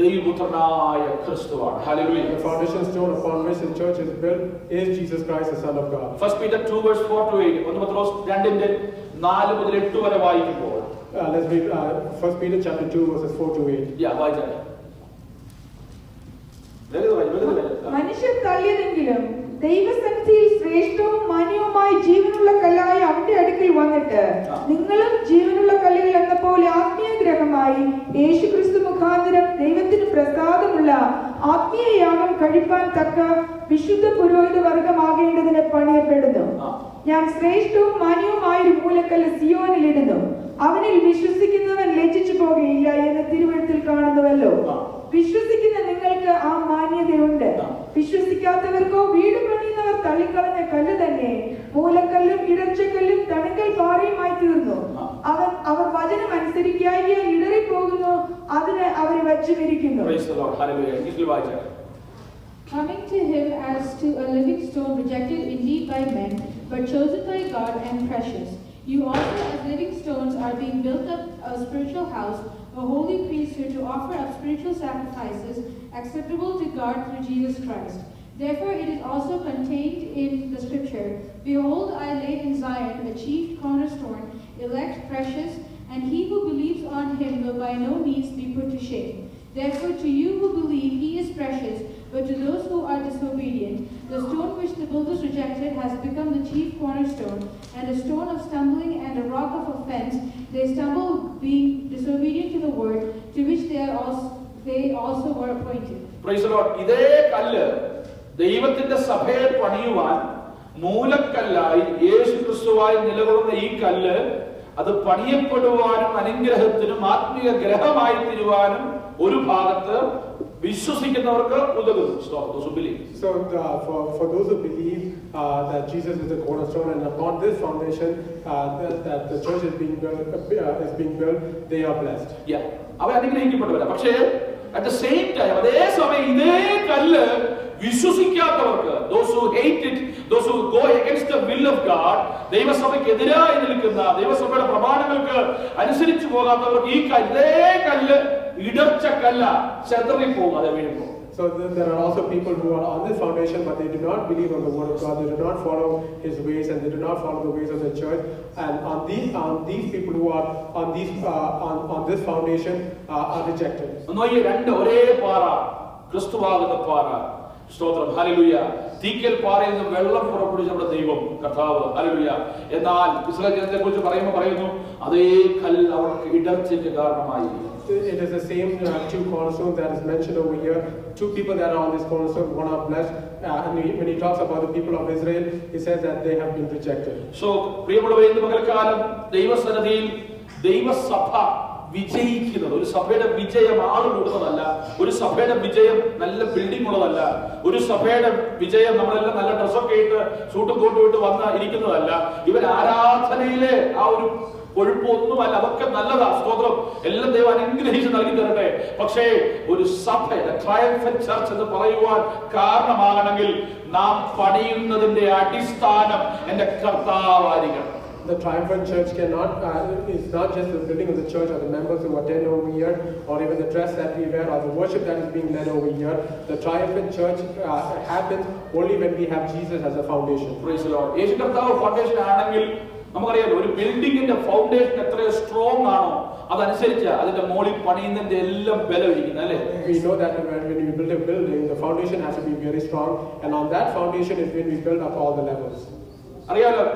ദൈവപുത്രനായ ക്രിസ്തുവാണ്. Hallelujah. The foundation stone upon which the church is built is Jesus Christ, the Son of God. 1 Peter 2 verse 4 to 8. 1 പത്രോസ് 2ന്റെ 4 മുതൽ 8 വരെ വായിക്കുമ്പോൾ Let's read 1 Peter chapter 2 verses 4 to 8. വായിച്ചാൽ മനുഷ്യർ തള്ളിയതെങ്കിലും ദൈവസന്നിധിയിൽ ശ്രേഷ്ഠവും മാന്യവുമായ ജീവനുള്ള കല്ലായ അവന്റെ അടുക്കൽ വന്നിട്ട് നിങ്ങളും ജീവനുള്ള കല്ലുകൾ എന്ന പോലെ ആത്മീയ ഗ്രഹമായി യേശുക്രിസ്തു മുഖാന്തരം ദൈവത്തിന് പ്രസാദമുള്ള ആത്മീയ യാഗം കഴിപ്പാൻ തക്ക വിശുദ്ധ പുരോഹിത വർഗമാകേണ്ടതിന് പണിയപ്പെടുന്നു. ഞാൻ ശ്രേഷ്ഠവും മാന്യവുമായ ഒരു മൂലക്കല്ല് സിയോനിലിടുന്നു, അവനിൽ വിശ്വസിക്കുന്നവൻ ലജ്ജിച്ചു പോകുകയില്ല എന്ന് തിരുവെഴുത്തിൽ കാണുന്നുവല്ലോ. വിശ്വസിക്കുന്ന നിങ്ങൾക്ക് ആ മാന്യതയുണ്ട്. വിശ്വസിക്കാത്തവർക്കോ വീട് പണിയുന്നവർ തള്ളിക്കളഞ്ഞ കല്ല് തന്നെ മൂലക്കല്ലും ഇടർച്ചക്കല്ലും തണുക്കൽ പാറയുമായി തീർന്നു. അവർ വചനം അനുസരിക്കാതെ ഇടറിപ്പോകുന്നു, അതിന് അവരെ വച്ചുമിരിക്കുന്നു. Coming to him as to a living stone, rejected indeed by men, but chosen by God and precious. You also as living stones are being built up a spiritual house, a holy priesthood, to offer up spiritual sacrifices acceptable to God through Jesus Christ. Therefore it is also contained in the scripture, Behold, I lay in Zion a chief cornerstone, elect, precious, and he who believes on him will by no means be put to shame. Therefore to you who believe he is precious, but to those who are disobedient, the stone which the builders rejected has become the chief cornerstone, and a stone of stumbling and a rock of offense. They stumble being disobedient to the word, to which they also were appointed. Praise the Lord. ഇതേ കല്ല് ദൈവത്തിന്റെ സഭയെ പണിയുവാൻ മൂലക്കല്ലായി യേശു ക്രിസ്തുവായി നിലകൊള്ളുന്ന ഈ കല്ല് അത് പണിയപ്പെടുവാനും അനുഗ്രഹത്തിനും ആത്മീയ ഗ്രഹമായി തീരുവാനും ഒരു ഭാഗത്ത് വിശ്വസിക്കുന്നവർക്ക് ഉതകുന്നു. So for those who believe that Jesus is the cornerstone, and upon this foundation that the church is being built, they are blessed. അവർ അനുഗ്രഹിക്കപ്പെട്ടവരാ. പക്ഷേ at the same time അതേ സമയം ഇതേ കല്ല് വിശ്വസിക്കാത്തവർക്ക്, those who hate it, those who go against the will of God, ദൈവസഭയ്ക്ക് എതിരായി നിൽക്കുന്ന, ദൈവസഭയുടെ പ്രമാണങ്ങൾക്ക് അനുസരിച്ച് പോകാത്തവർക്ക് ഈ ഇതേ കല്ല് ഇടർച്ച കല്ല ചെതറി പോകാതെ വീഴുമ്പോൾ. So there are also people who are on this foundation, but they do not believe on the word of God. They do not follow His ways, and they do not follow the ways of the church. And on these people who are on this foundation are rejected. ഒരേ പാറ, ക്രിസ്തുവാകുന്ന പാറ. സ്തോത്രം, hallelujah. Thecal പാറയിൽ നിന്ന് വെള്ളം പുറപ്പെടുവിച്ച നമ്മുടെ ദൈവം കർത്താവ്, ഹല്ലേലൂയ. എന്നാൽ ഇസ്രായേൽ ജനത്തെ കുറിച്ച് പറയുന്നു അതേ കല്ല് അവർക്ക് ഇടർച്ചയ്ക്ക് കാരണമായി. It is the same two cornerstones that is mentioned over here. Two people that are on this cornerstone, one are blessed. And when he talks about the people of Israel, he says that they have been rejected. So, പ്രിയമുള്ളവരെ, ഇന്ന് പകൽക്കാലം ദൈവസന്നിധിയിൽ ദൈവസഭ വിജയിക്കുന്നത്, ഒരു സഭയുടെ വിജയം ആൾ കൂടുന്നതല്ല, ഒരു സഭയുടെ വിജയം നല്ല ബിൽഡിംഗ് ഉള്ളതല്ല, ഒരു സഭയുടെ വിജയം നമ്മളെല്ലാം നല്ല ഡ്രസ്സൊക്കെ ഇട്ട് സൂട്ടും കോട്ടും ഇട്ട് വന്ന് ഇരിക്കുന്നതല്ല. ഇവർ ആരാധനയിലെ ആ ഒരു ഒഴുപ്പൊന്നുമല്ല, അതൊക്കെ നല്ലതാ. സ്തോത്രം, എല്ലാം ദൈവം അനുഗ്രഹിച്ച് നൽകി തരട്ടെ. പക്ഷേ ഒരു സഭ, ട്രയംഫന്റ് ചർച്ച് എന്ന് പറയുവാൻ കാരണമാകണമെങ്കിൽ നാം പണിയുന്നതിന്റെ അടിസ്ഥാനം എന്റെ കർത്താവായിരിക്കണം. The triumphant church is not just the building of the church or the members who attend over here, or even the dress that we wear or the worship that is being led over here. The triumphant church happens only when we have Jesus as a foundation. Praise the Lord. യേശു കർത്താവ് foundation ആണെങ്കിൽ നമുക്കറിയാലോ, ഒരു ബിൽഡിങ്ങിന്റെ foundation എത്ര strong ആണോ അതനുസരിച്ച് അതിന്റെ മോളിൽ പണിയുന്നതിന്റെ എല്ലാം ബലം ഇരിക്കുന്നത്, അല്ലേ? We know that when we build a building, the foundation has to be very strong, and on that foundation is when we build up all the levels. അറിയാലോ,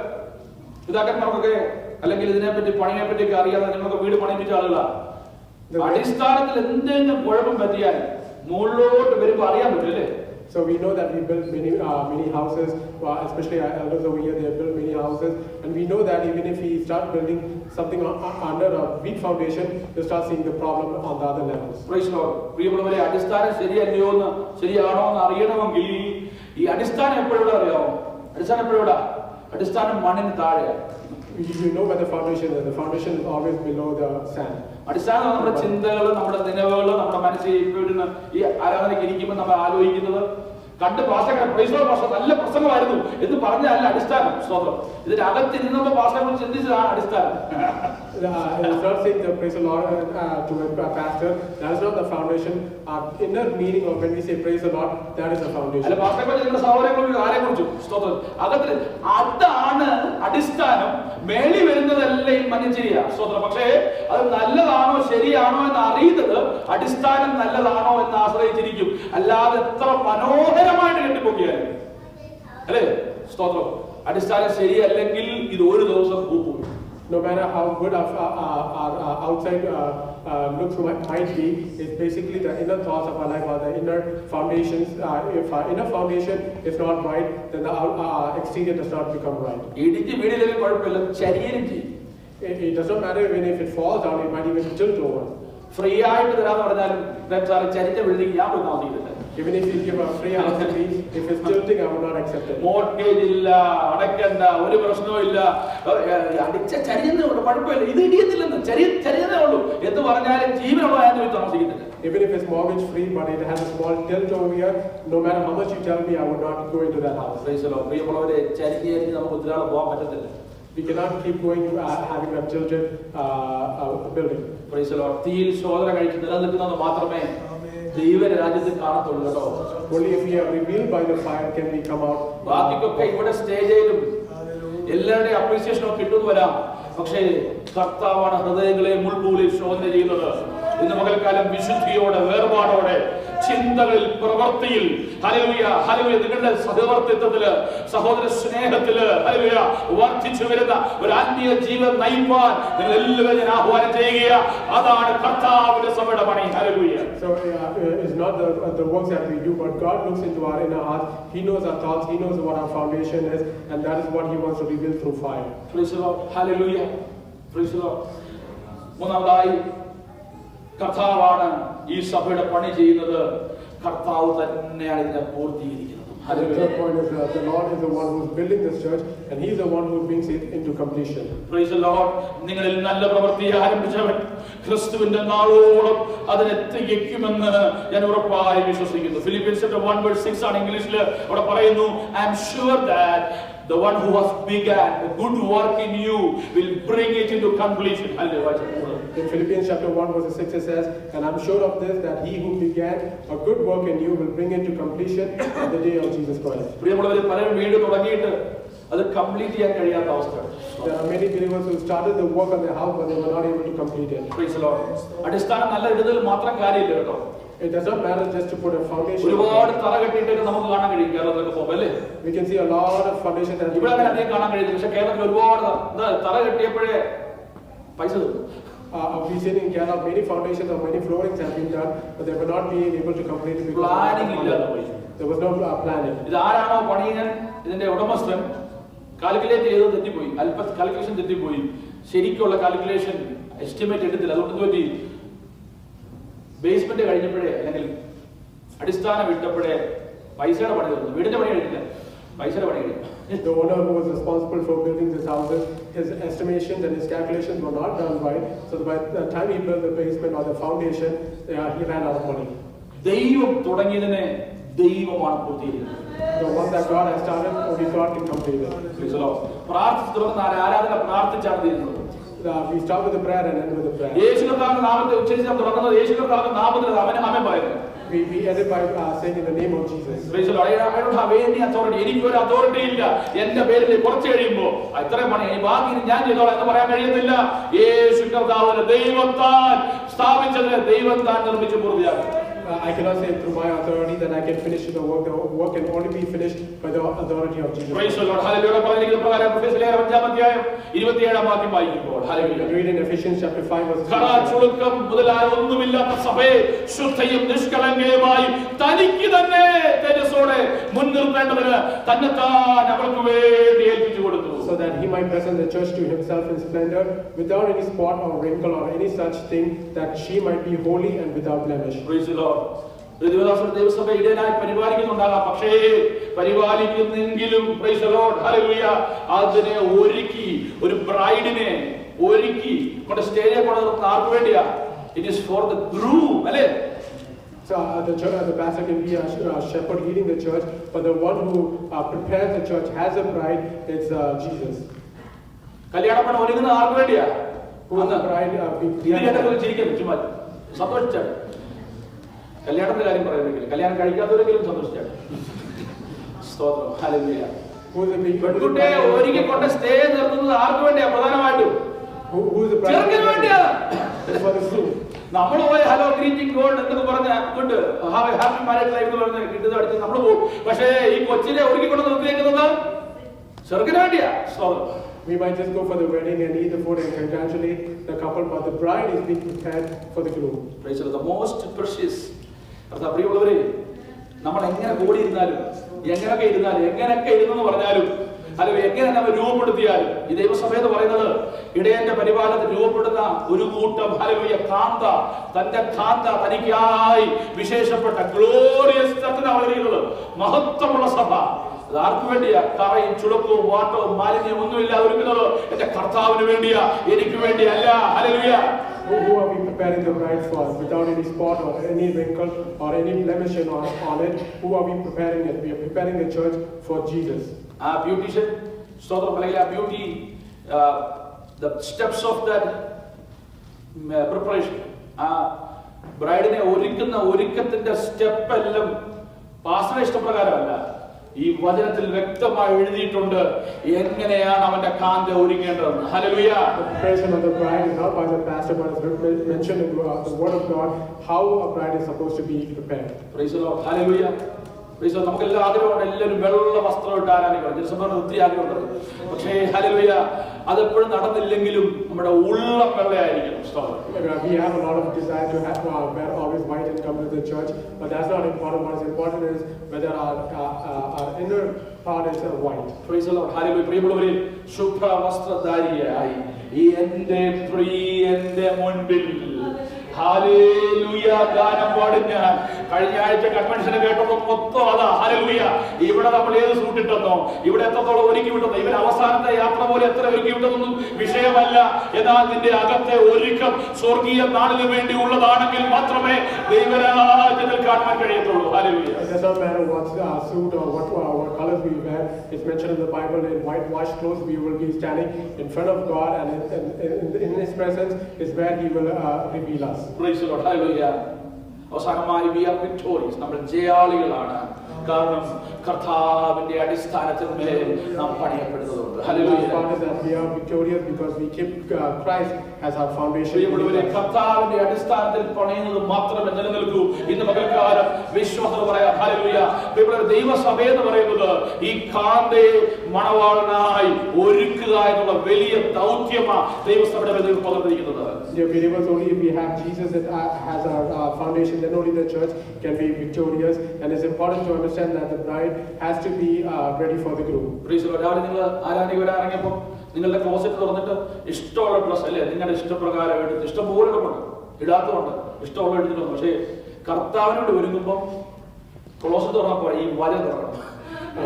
പിതാക്കന്മാർക്കൊക്കെ അല്ലെങ്കിൽ ഇതിനെപ്പറ്റി പണിയെപ്പറ്റിയൊക്കെ അറിയാതെ നിങ്ങളൊക്കെ വീട് പണിയിപ്പിച്ച ആളുകളാണ്. അടിസ്ഥാനത്തിൽ എന്തെങ്കിലും കുഴപ്പം പറ്റിയാൽ മുകളിലോട്ട് വരുമ്പോൾ അറിയാൻ പറ്റും, അല്ലേ? So we know that we built many houses, especially our elders over here, they have built many houses, and we know that even if we start building something under a weak foundation, you start seeing the problem on the other levels. Praise Lord. പ്രിയമുള്ളവരെ, അടിസ്ഥാനം ശരിയാണോ എന്ന് അറിയണമെങ്കിൽ ഈ അടിസ്ഥാനം എപ്പോഴും അറിയാമോ? അടിസ്ഥാനം എപ്പോഴും അടിസ്ഥാനം മണ്ണിന് താഴെയാണ്. You know where the foundation is. The foundation is always below the sand. അടിസ്ഥാനം നമ്മുടെ ചിന്തകൾ, നമ്മുടെ നിലവുകൾ, നമ്മുടെ മനസ്സിൽ ഇപ്പോഴും ഈ ആരാധനയ്ക്ക് ഇരിക്കുമ്പോൾ നമ്മൾ ആലോചിക്കുന്നത് കണ്ട് ഭാഷ നല്ല പ്രസംഗമായിരുന്നു എന്ന് പറഞ്ഞല്ല അടിസ്ഥാനം. സ്തോത്രം. ഇതിനകത്തിരുന്നപ്പോ പാസ്റ്ററെ കുറിച്ച് ചിന്തിച്ചതാണ് അടിസ്ഥാനം. It's not saying the praise the Lord to a pastor. That is not the foundation. Inner meaning of when we say praise the Lord, that is the foundation. അല്ല പാസ്റ്ററെ കുറിച്ച് നിങ്ങളുടെ സഹോദരങ്ങളെ ആരെ കുറിച്ചും സ്തോത്രം അകത്തിൽ അതാണ് അടിസ്ഥാനം. മേളി വരുന്നതെല്ലാം മനുഷ്യരിയാ സ്തോത്രം. പക്ഷേ അത് നല്ലതാണോ ശരിയാണോ എന്ന് അറിയുന്നത് അടിസ്ഥാനം നല്ലതാണോ എന്ന് ആശ്രയിച്ചിരിക്കും. അല്ലാതെ എത്ര മനോഹരമായിട്ട് കെട്ടിപ്പൊക്കിയാലും അല്ലേ സ്തോത്രം അടിസ്ഥാനം ശരിയല്ലെങ്കിൽ ഇത് ഒരു ദിവസം പോകും. No matter how good our outside looks might be, it's basically the inner thoughts of our life or the inner foundations. If our inner foundation is not right, then the exterior does not become right. ഇടിച്ച് വീടിലേക്ക് കുഴപ്പമില്ല, ചരിയലും ചെയ്യും. It does not matter even if it falls down, it might even tilt over. Free ആയിട്ട് തരാന്ന് പറഞ്ഞാലും ചരിച്ച building ഞാൻ പോയി താമസിക്കുന്നില്ല. Even if you give a free house to me, if it's tilting, I will not accept it. Mortgage ഇല്ല, അടയ്ക്കണ്ട, ഒരു പ്രശ്നവും ഇല്ല, അടിച്ച ചരിയുന്നേ ഉള്ളൂ, കുഴപ്പമില്ല, ഇത് ഇടിയത്തില്ലെന്ന് ചരിയുന്നേ ഉള്ളൂ എന്ന് പറഞ്ഞാലും ജീവനുള്ളതായെന്ന് പോയി താമസിക്കുന്നില്ല. Even if it's mortgage free, but it has a small tilt over here, no matter how much you tell me, I would not go into that house. പ്രിയമുള്ളവരെ, ചരിഞ്ഞ് നമുക്ക് ഒത്തിരി പോകാൻ പറ്റത്തില്ല. We cannot keep going having a tilted building. Praise the Lord. തീയിൽ ശോധന കഴിച്ച് നിലനിൽക്കുന്നത് മാത്രമേ ദൈവരാജ്യത്തിൽ കാണത്തുള്ളൂ കേട്ടോ. Only if we are revealed by the fire can we come out. ബാക്കിയൊക്കെ ഇവിടെ സ്റ്റേജിലും എല്ലാവരുടെയും അപ്രീസിയേഷൻ ഒക്കെ കിട്ടുന്നു വരാം. പക്ഷേ കർത്താവാണ് ഹൃദയങ്ങളെ മുൾപൂലിൽ ശോധന ചെയ്യുന്നത്. ഇന്ന് പകൽക്കാലം വിശുദ്ധിയോടെ വേർപാടോടെ ചിന്തകളിൽ പ്രവൃത്തിയിൽ ഹല്ലേലൂയ ഹല്ലേലൂയ നിങ്ങളുടെ സഹവർത്തിത്വത്തില് സഹോദര സ്നേഹത്തില് ഹല്ലേലൂയ വർദ്ധിച്ചു വരുന്ന ഒരു ആത്മീയ ജീവൻ നയിപ്പാൻ നിങ്ങൾ എല്ലാവരും ഞാൻ ആഹ്വാനം ചെയ്യുക. അതാണ് കർത്താവിന്റെ സഭയുടെ പണി. Hallelujah. So it's not the works that we do, but God looks into our inner heart. He knows our thoughts, He knows what our foundation is, and that is what He wants to reveal through fire. Praise the Lord. Hallelujah. Praise the Lord. മൂന്നാമതായി കർത്താവാണ് ഈ സഭയുടെ പണി ചെയ്യുന്നത്. കർത്താവ് തന്നെയാണ് ഇതിനെ പൂർത്തീകരിക്കുന്നത്. The third point is the Lord is the one who is building this church, and He is the one who brings it into completion. Praise the Lord. നിങ്ങളിൽ നല്ല പ്രവൃത്തി ആരംഭിച്ചവൻ ക്രിസ്തുവിന്റെ നാളോളം അതിനെത്തിക്കുമെന്ന് ഞാൻ ഉറപ്പായി വിശ്വസിക്കുന്നു. ഫിലിപ്പിയൻസ് chapter 1:6 ആണ് ഇംഗ്ലീഷിൽ അവിടെ പറയുന്നു, I am sure that the one who has begun a good work in you will bring it into completion. Hallelujah. In Philippians chapter 1:6 it says, and I'm sure of this, that He who began a good work in you will bring it to completion on the day of Jesus Christ. പ്രിയമുള്ളവരെ, പലരും വീട് തുടങ്ങിയിട്ട് അത് complete ചെയ്യാൻ കഴിയാത്ത അവസ്ഥയാണ്. There are many believers who started the work on their house but they were not able to complete it. Praise the Lord. അടിസ്ഥാനം നല്ല ഇടുന്നതിൽ മാത്രം കാര്യമില്ല കേട്ടോ. It does not matter just to put a foundation. ഒരുപാട് തറ കെട്ടിയിട്ട് നമുക്ക് കാണാൻ കഴിയും കേരളത്തിലൊക്കെ പോകുമ്പോൾ അല്ലേ. We can see a lot of foundation that ഇവിടെ അങ്ങനെ അധികം കാണാൻ കഴിയുന്നില്ല. പക്ഷെ കേരളത്തിൽ ഒരുപാട് തറ കെട്ടിയപ്പോഴേ പൈസ തരും. We see in Kerala many foundations or many floorings have been done, but they were not being able to complete it because there was no planning. ഇത് ആരാണോ പണിയാൻ ഇതിന്റെ ഉടമസ്ഥൻ കാൽക്കുലേറ്റ് ചെയ്ത് തെറ്റിപ്പോയി, അല്പം കാൽക്കുലേഷൻ തെറ്റിപ്പോയി, ശരിക്കുള്ള കാൽക്കുലേഷൻ എസ്റ്റിമേറ്റ് എടുത്തില്ല. അതുകൊണ്ട് പറ്റി ബേസ്മെന്റ് കഴിഞ്ഞപ്പോഴേ അല്ലെങ്കിൽ അടിസ്ഥാനം ഇട്ടപ്പോഴേ പൈസയുടെ പണി തന്നു. വീടിന്റെ പണി കഴിഞ്ഞില്ല, പൈസയുടെ പണി കഴിഞ്ഞു. The owner who was responsible for building this houses, his estimations and his calculations were not done right. So by the time he built the basement or the foundation, he ran out of money. ദൈവം തുടങ്ങിയതിനെ ദൈവമാണ് പൂർത്തീകരിക്കുന്നത്. The one that God has started, only God can complete it. പ്രാർത്ഥിച്ചു തുടങ്ങുന്ന ആരാധന പ്രാർത്ഥിച്ചാണ് തീരുന്നത്. We start with the prayer and end with the prayer. യേശുവിന്റെ നാമത്തെ ഉച്ചരിച്ചാണ് തുടങ്ങുന്നത്. യേശുവിന്റെ നാമത്തിൽ അവനെ ആമേൻ പറയുന്നത്. We ended by saying in the name of Jesus. Praise the Lord. I don't have any authority. എനിക്കൊരു അതോറിറ്റി ഇല്ല. എന്റെ പേരിൽ കുറച്ച് കഴിയുമ്പോൾ ഇത്രയും പണി ഇനി ബാക്കി ഞാൻ ചെയ്തോളാം എന്ന് പറയാൻ കഴിയത്തില്ല. യേശു കർത്താവിനെ ദൈവത്താൽ സ്ഥാപിച്ചതിനെ ദൈവം താൻ നിർമ്മിച്ച് പൂർത്തിയാക്കി. I cannot say through my authority that I can finish the work. The work can only be finished by the authority of Jesus. Praise the Lord. Hallelujah. പറഞ്ഞിരിക്കുന്ന പ്രകാരം എഫെസ്യർ 5-ാം 27-ാം വാക്യം വായിക്കുമ്പോൾ Hallelujah. Read in Ephesians chapter 5 verse 3. ചുളുക്കം മുതലായ ഒന്നുമില്ലാത്ത സഭയെ ശുദ്ധയും നിഷ്കളങ്കയുമായി തനിക്ക് തന്നെ തേജസ്സോടെ മുൻനിർത്തേണ്ടതിന് തന്നെത്താൻ അവർക്ക് വേണ്ടി ഏൽപ്പിച്ചു കൊടുത്തു. So that he might present the church to himself in splendor, without any spot or wrinkle or any such thing, that she might be holy and without blemish. Praise the Lord. ദൈവസഭ ഇടനായി പരിപാലിക്കുന്നുണ്ടാകാം, പക്ഷേ പരിപാലിക്കുന്നെങ്കിലും Praise the Lord. Hallelujah. അതിനെ ഒരുക്കി ഒരു ബ്രൈഡിനെ ഒരുക്കി കൊണ്ട് സ്റ്റേജിൽ കൊണ്ടുവരുന്ന ആർക്ക് വേണ്ടിയാ? It is for the groom, അല്ലേ? So the pastor can be a shepherd leading the church, but the one who prepares the church as a bride is Jesus. കല്യാണപ്പണം ഒരുങ്ങുന്നത് ആർക്ക് വേണ്ടിയാ? ചിരിക്കുന്നു, ചുമ്മാ സന്തോഷിച്ചാണ്. കല്യാണത്തിന്റെ കാര്യം പറയുന്നെങ്കിൽ കല്യാണം കഴിക്കാത്തവരെങ്കിലും സന്തോഷിച്ചാണ്. സ്തോത്രം, ഹല്ലേലൂയ. പെൺകുട്ടിയെ ഒരുക്കി കൊണ്ട് സ്റ്റേ നിർത്തുന്നത് ആർക്ക് വേണ്ടിയാ? പ്രധാനമായിട്ടും ചെറുക്കന് വേണ്ടിയാണ്. നമ്മൾ പോയി ഹലോ ഗ്രീറ്റിംഗ് ഗോൾഡ് എന്നൊക്കെ പറഞ്ഞ കൊണ്ട് ഹാപ്പി മാരേജ് ലൈഫ് എന്ന് പറഞ്ഞ് കിട്ടുന്നത് അടിച്ച് നമ്മൾ പോകും. പക്ഷേ ഈ കൊച്ചിനെ ഒരുക്കിക്കൊണ്ട് നിർത്തിയേക്കുന്നത് ചെറുക്കന് വേണ്ടിയാ. സ്തോത്രം. We might just go for the wedding and eat the food and congratulate the couple, but the bride is being prepared for the groom. Praise the most precious. അർത്ഥം പ്രിയമുള്ളവരെ, നമ്മൾ എങ്ങനെ കൂടിയിരുന്നാലും എങ്ങനെയൊക്കെ ഇരുന്നെന്ന് പറഞ്ഞാലും അല്ലെങ്കിൽ എങ്ങനെ നമ്മൾ രൂപപ്പെടുത്തിയാലും ഈ ദൈവസഭ എന്ന് പറയുന്നത് ഇടയന്റെ പരിപാലനത്തിൽ രൂപപ്പെടുന്ന ഒരു കൂട്ടം ഹല്ലേലൂയ കാന്ത, തന്റെ കാന്ത തനിക്കായി വിശേഷപ്പെട്ട ഗ്ലോറിയസ് ചർച്ചിനാണ് മഹത്വമുള്ള സഭ. അത് ആർക്ക് വേണ്ടിയാ? കറയും ചുളുക്കവും വാട്ടവും മാലിന്യവും ഒന്നുമില്ലാതെ ഒരുക്കുന്നത് എന്റെ കർത്താവിന് വേണ്ടിയാ, എനിക്ക് വേണ്ടിയല്ല. Hallelujah. Who are we preparing the bride for? Without any spot or any wrinkle or any blemish on it, who are we preparing it? We are preparing the church for Jesus. Beautician, സ്തോത്രം അല്ലെങ്കിൽ beauty, the steps of that preparation. ബ്രൈഡിനെ ഒരുക്കത്തിന്റെ step എല്ലാം പാസ്റ്ററുടെ ഇഷ്ടപ്രകാരമല്ല. ഈ വചനത്തിൽ വ്യക്തമായി എഴുതിയിട്ടുണ്ട് എങ്ങനെയാണ് അവന്റെ കാന്ത ഒരുങ്ങേണ്ടത്. Hallelujah. The preparation of the bride is not by the pastor, but it's mentioned in the word of God how a bride is supposed to be prepared. Praise the Lord. Hallelujah. നമുക്കെല്ലാം ആഗ്രഹമുണ്ട്, എല്ലാവരും വെള്ള വസ്ത്രം ഇട്ട് ആരാധിക്കണം. ജനസഭയുടെ ഒത്തിരി ആഗ്രഹമുണ്ട്. പക്ഷേ ഹല്ലേലൂയ, അതെപ്പോഴും നടന്നില്ലെങ്കിലും നമ്മുടെ ഉള്ളം വെള്ളയായിരിക്കണം. We have a lot of desire to have wear always white and come to the church, but that's not important. What is important is whether our inner part is white. Praise the Lord. Hallelujah. പ്രിയമുള്ളവരെ, ശുഭ്രവസ്ത്രധാരിയായി എന്റെ പ്രിയന്റെ മുൻപിൽ hallelujah ഗാനം പാടും ഞാൻ. കഴിഞ്ഞ ആഴ്ച കൺവെൻഷന് കേട്ടപ്പോൾ മൊത്തം അതാ. ഹല്ലേലൂയ. ഇവിടെ നമ്മൾ ഏത് സൂട്ടിട്ടെന്നോ, ഇവിടെ എത്രത്തോളം ഒരുക്കി വിട്ടെന്നോ, ഇവൻ അവസാനത്തെ യാത്ര പോലെ എത്ര ഒരുക്കി വിട്ടതൊന്നും വിഷയമല്ല. എന്നാൽ നിന്റെ അകത്തെ ഒരുക്കം സ്വർഗീയ നാളിന് വേണ്ടി ഉള്ളതാണെങ്കിൽ മാത്രമേ ദൈവരാജ്യത്തിൽ കാണാൻ കഴിയത്തുള്ളൂ. Hallelujah. It does not matter what suit or what colors we wear. It's mentioned in the Bible in whitewashed clothes we will be standing in front of God, and in His presence is where He will reveal us. Praise the Lord. Hallelujah. അവസാനമായി we are victorious. നമ്മൾ ജയാളികളാണ്. കാരണം കർത്താവിന്റെ അടിസ്ഥാനത്തിന്മേൽ നാം പണിയപ്പെടുന്നതുകൊണ്ട്. Hallelujah. We are victorious because we keep Christ as our foundation. പ്രിയമുള്ളവരെ, കർത്താവിന്റെ അടിസ്ഥാനത്തിൽ പണിയുന്നത് മാത്രമേ നിലനിൽക്കൂ. ഇന്ന് പകൽക്കാലം വിശ്വാസം പറയാം. ഹല്ലേലൂയ. പ്രിയമുള്ളവരെ, ദൈവസഭ എന്ന് പറയുന്നത് ഈ കാന്തയെ മണവാളനായി ഒരുക്കുക എന്നുള്ള വലിയ ദൗത്യമാണ് ദൈവസഭയുടെ മേൽ പകർന്നിരിക്കുന്നത്. Dear believers, only if we have Jesus as our foundation, then only the church can be victorious. And it's important to understand that the bride has to be ready for the groom. Praise the Lord. രാവിലെ നിങ്ങൾ ആരാധനയ്ക്ക് വരാൻ ഇറങ്ങിയപ്പോൾ നിങ്ങളുടെ closet തുറന്നിട്ട് ഇഷ്ടമുള്ള dress അല്ലേ നിങ്ങളുടെ ഇഷ്ടപ്രകാരം എടുത്ത് ഇഷ്ടംപോലെ ഇടാത്തതുണ്ട്, ഇഷ്ടമുള്ള എടുത്തിട്ടുണ്ട്. പക്ഷേ കർത്താവിനോട് ഒരുങ്ങുമ്പോൾ ക്ലോസറ്റ് തുറന്നപ്പോൾ ഈ വചനം തുറക്കണം.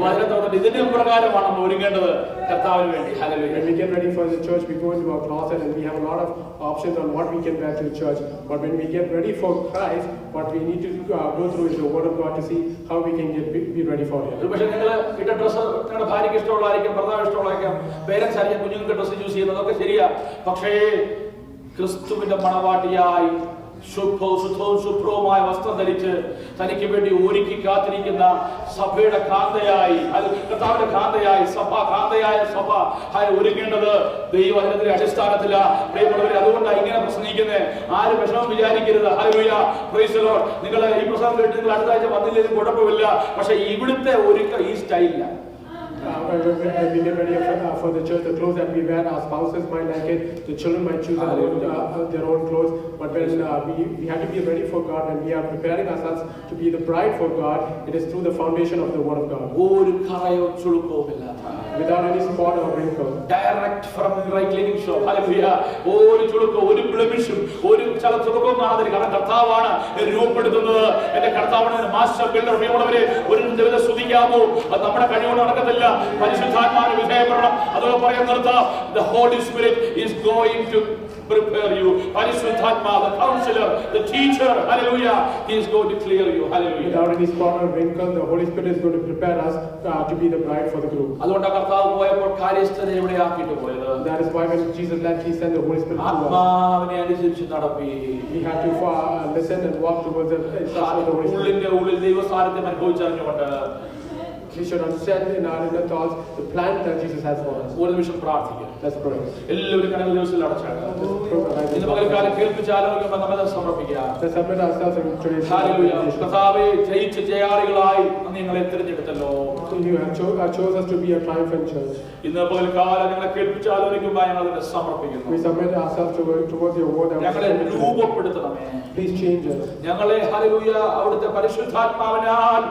വചനം തുറന്നിട്ട് ഇതിന്റെ പ്രകാരമാണ് നമ്മൾ ഒരുങ്ങേണ്ടത് കർത്താവിന് വേണ്ടി. Hallelujah. When we get ready for the church, we go into our closet and we have a lot of options on what we can wear to the church. But when we get ready for Christ, what we need to go through is the Word of God to see how we can be ready for Him. പക്ഷേ നിങ്ങൾ ഇട്ട dress നിങ്ങളുടെ ഭാര്യയ്ക്ക് ഇഷ്ടമുള്ളതായിരിക്കും, ഭർത്താവ് ഇഷ്ടമുള്ളതായിരിക്കും, parents ആയിരിക്കും കുഞ്ഞുങ്ങൾക്ക് dress choose ചെയ്യുന്നതൊക്കെ ശരിയാ. പക്ഷേ ക്രിസ്തുവിന്റെ മണവാട്ടിയായി ശുഭ്രവുമായ വസ്ത്രം ധരിച്ച് തനിക്ക് വേണ്ടി ഒരുക്കി കാത്തിരിക്കുന്ന സഭയുടെ കാന്തയായി, കർത്താവിന്റെ കാന്തയായി സഭ ഒരുങ്ങേണ്ടത് ദൈവവചനത്തിന്റെ അടിസ്ഥാനത്തിലാണ്. പ്രിയമുള്ളവരെ, അതുകൊണ്ടാണ് ഇങ്ങനെ പ്രസംഗിക്കുന്നത്. ആരും വിഷമം വിചാരിക്കരുത്. ഹല്ലേലൂയ. Praise the Lord. നിങ്ങൾ ഈ പ്രസംഗം കേട്ട് നിങ്ങൾ അടുത്ത ആഴ്ച വന്നില്ലെങ്കിലും കുഴപ്പമില്ല. പക്ഷെ ഇവിടുത്തെ ഒരുക്കം ഈ സ്റ്റൈലില്ല. When we get ready for the church, the clothes that we wear, our spouses might like it, the children might choose their own clothes. But when we have to be ready for God, when we are preparing ourselves to be the bride for God, it is through the foundation of the Word of God. Without any spot or wrinkle. Direct from the dry cleaning shop. Hallelujah. ഒരു ചുളുക്കോ ഒരു ബ്ലെമിഷും ഒരു ചുളുക്കവും കാണാതെ. കാരണം കർത്താവാണ് രൂപപ്പെടുത്തുന്നത്. എന്റെ കർത്താവാണ് master builder. പ്രിയമുള്ളവരെ, ഒരു ദിവസം സ്തുതിക്കാമോ? അത് നമ്മുടെ കഴിവുകൊണ്ട് നടക്കത്തില്ല. പരിശുദ്ധാത്മാവിന് വിധേയപ്പെടണം. അതോ പറയാൻ നിർത്താം. The Holy Spirit is going to prepare you. Parishuthatma, the counselor, the teacher, hallelujah, he is going to clear you, hallelujah. Without any spot or wrinkle, the Holy Spirit is going to prepare us to be the bride for the groom. അതുകൊണ്ടാണ് കർത്താവ് പോയപ്പോൾ കാര്യസ്ഥനെ ഇവിടെ ആക്കിയിട്ട് പോയത്. That is why when Jesus left, he sent the Holy Spirit to us. ആത്മാവിനെ അനുസരിച്ച് നടപ്പി. We have to listen and walk towards the instruction of the Holy Spirit. ഉള്ളിന്റെ ഉള്ളിൽ ദൈവസാന്നിധ്യം അനുഭവിച്ചറിഞ്ഞുകൊണ്ട് we should understand in our inner thoughts the plan that Jesus has for us. ഒരു നിമിഷം പ്രാർത്ഥിക്കുക. Let's pray. എല്ലാവരും കണ്ണുകൾ ദിവസത്തിൽ അടച്ചാണ്. ഇന്ന് പകൽക്കാലം കേൾപ്പിച്ച ആലോചിക്കുമ്പോൾ നമ്മെ സമർപ്പിക്കാം. Let's submit ourselves in today's hallelujah. കർത്താവേ, ജയിച്ച ജയാളികളായി നിങ്ങളെ തിരഞ്ഞെടുത്തല്ലോ. You have chose us to be a triumphant church. ഇന്ന് പകൽക്കാലം നിങ്ങളെ കേൾപ്പിച്ച ആലോചിക്കുമ്പോൾ ഞങ്ങൾ അതിനെ സമർപ്പിക്കുന്നു. We submit ourselves towards your word. ഞങ്ങളെ രൂപപ്പെടുത്തണമേ. Please change us. ഞങ്ങളെ ഹല്ലേലൂയ അവിടുത്തെ പരിശുദ്ധാത്മാവിനാൽ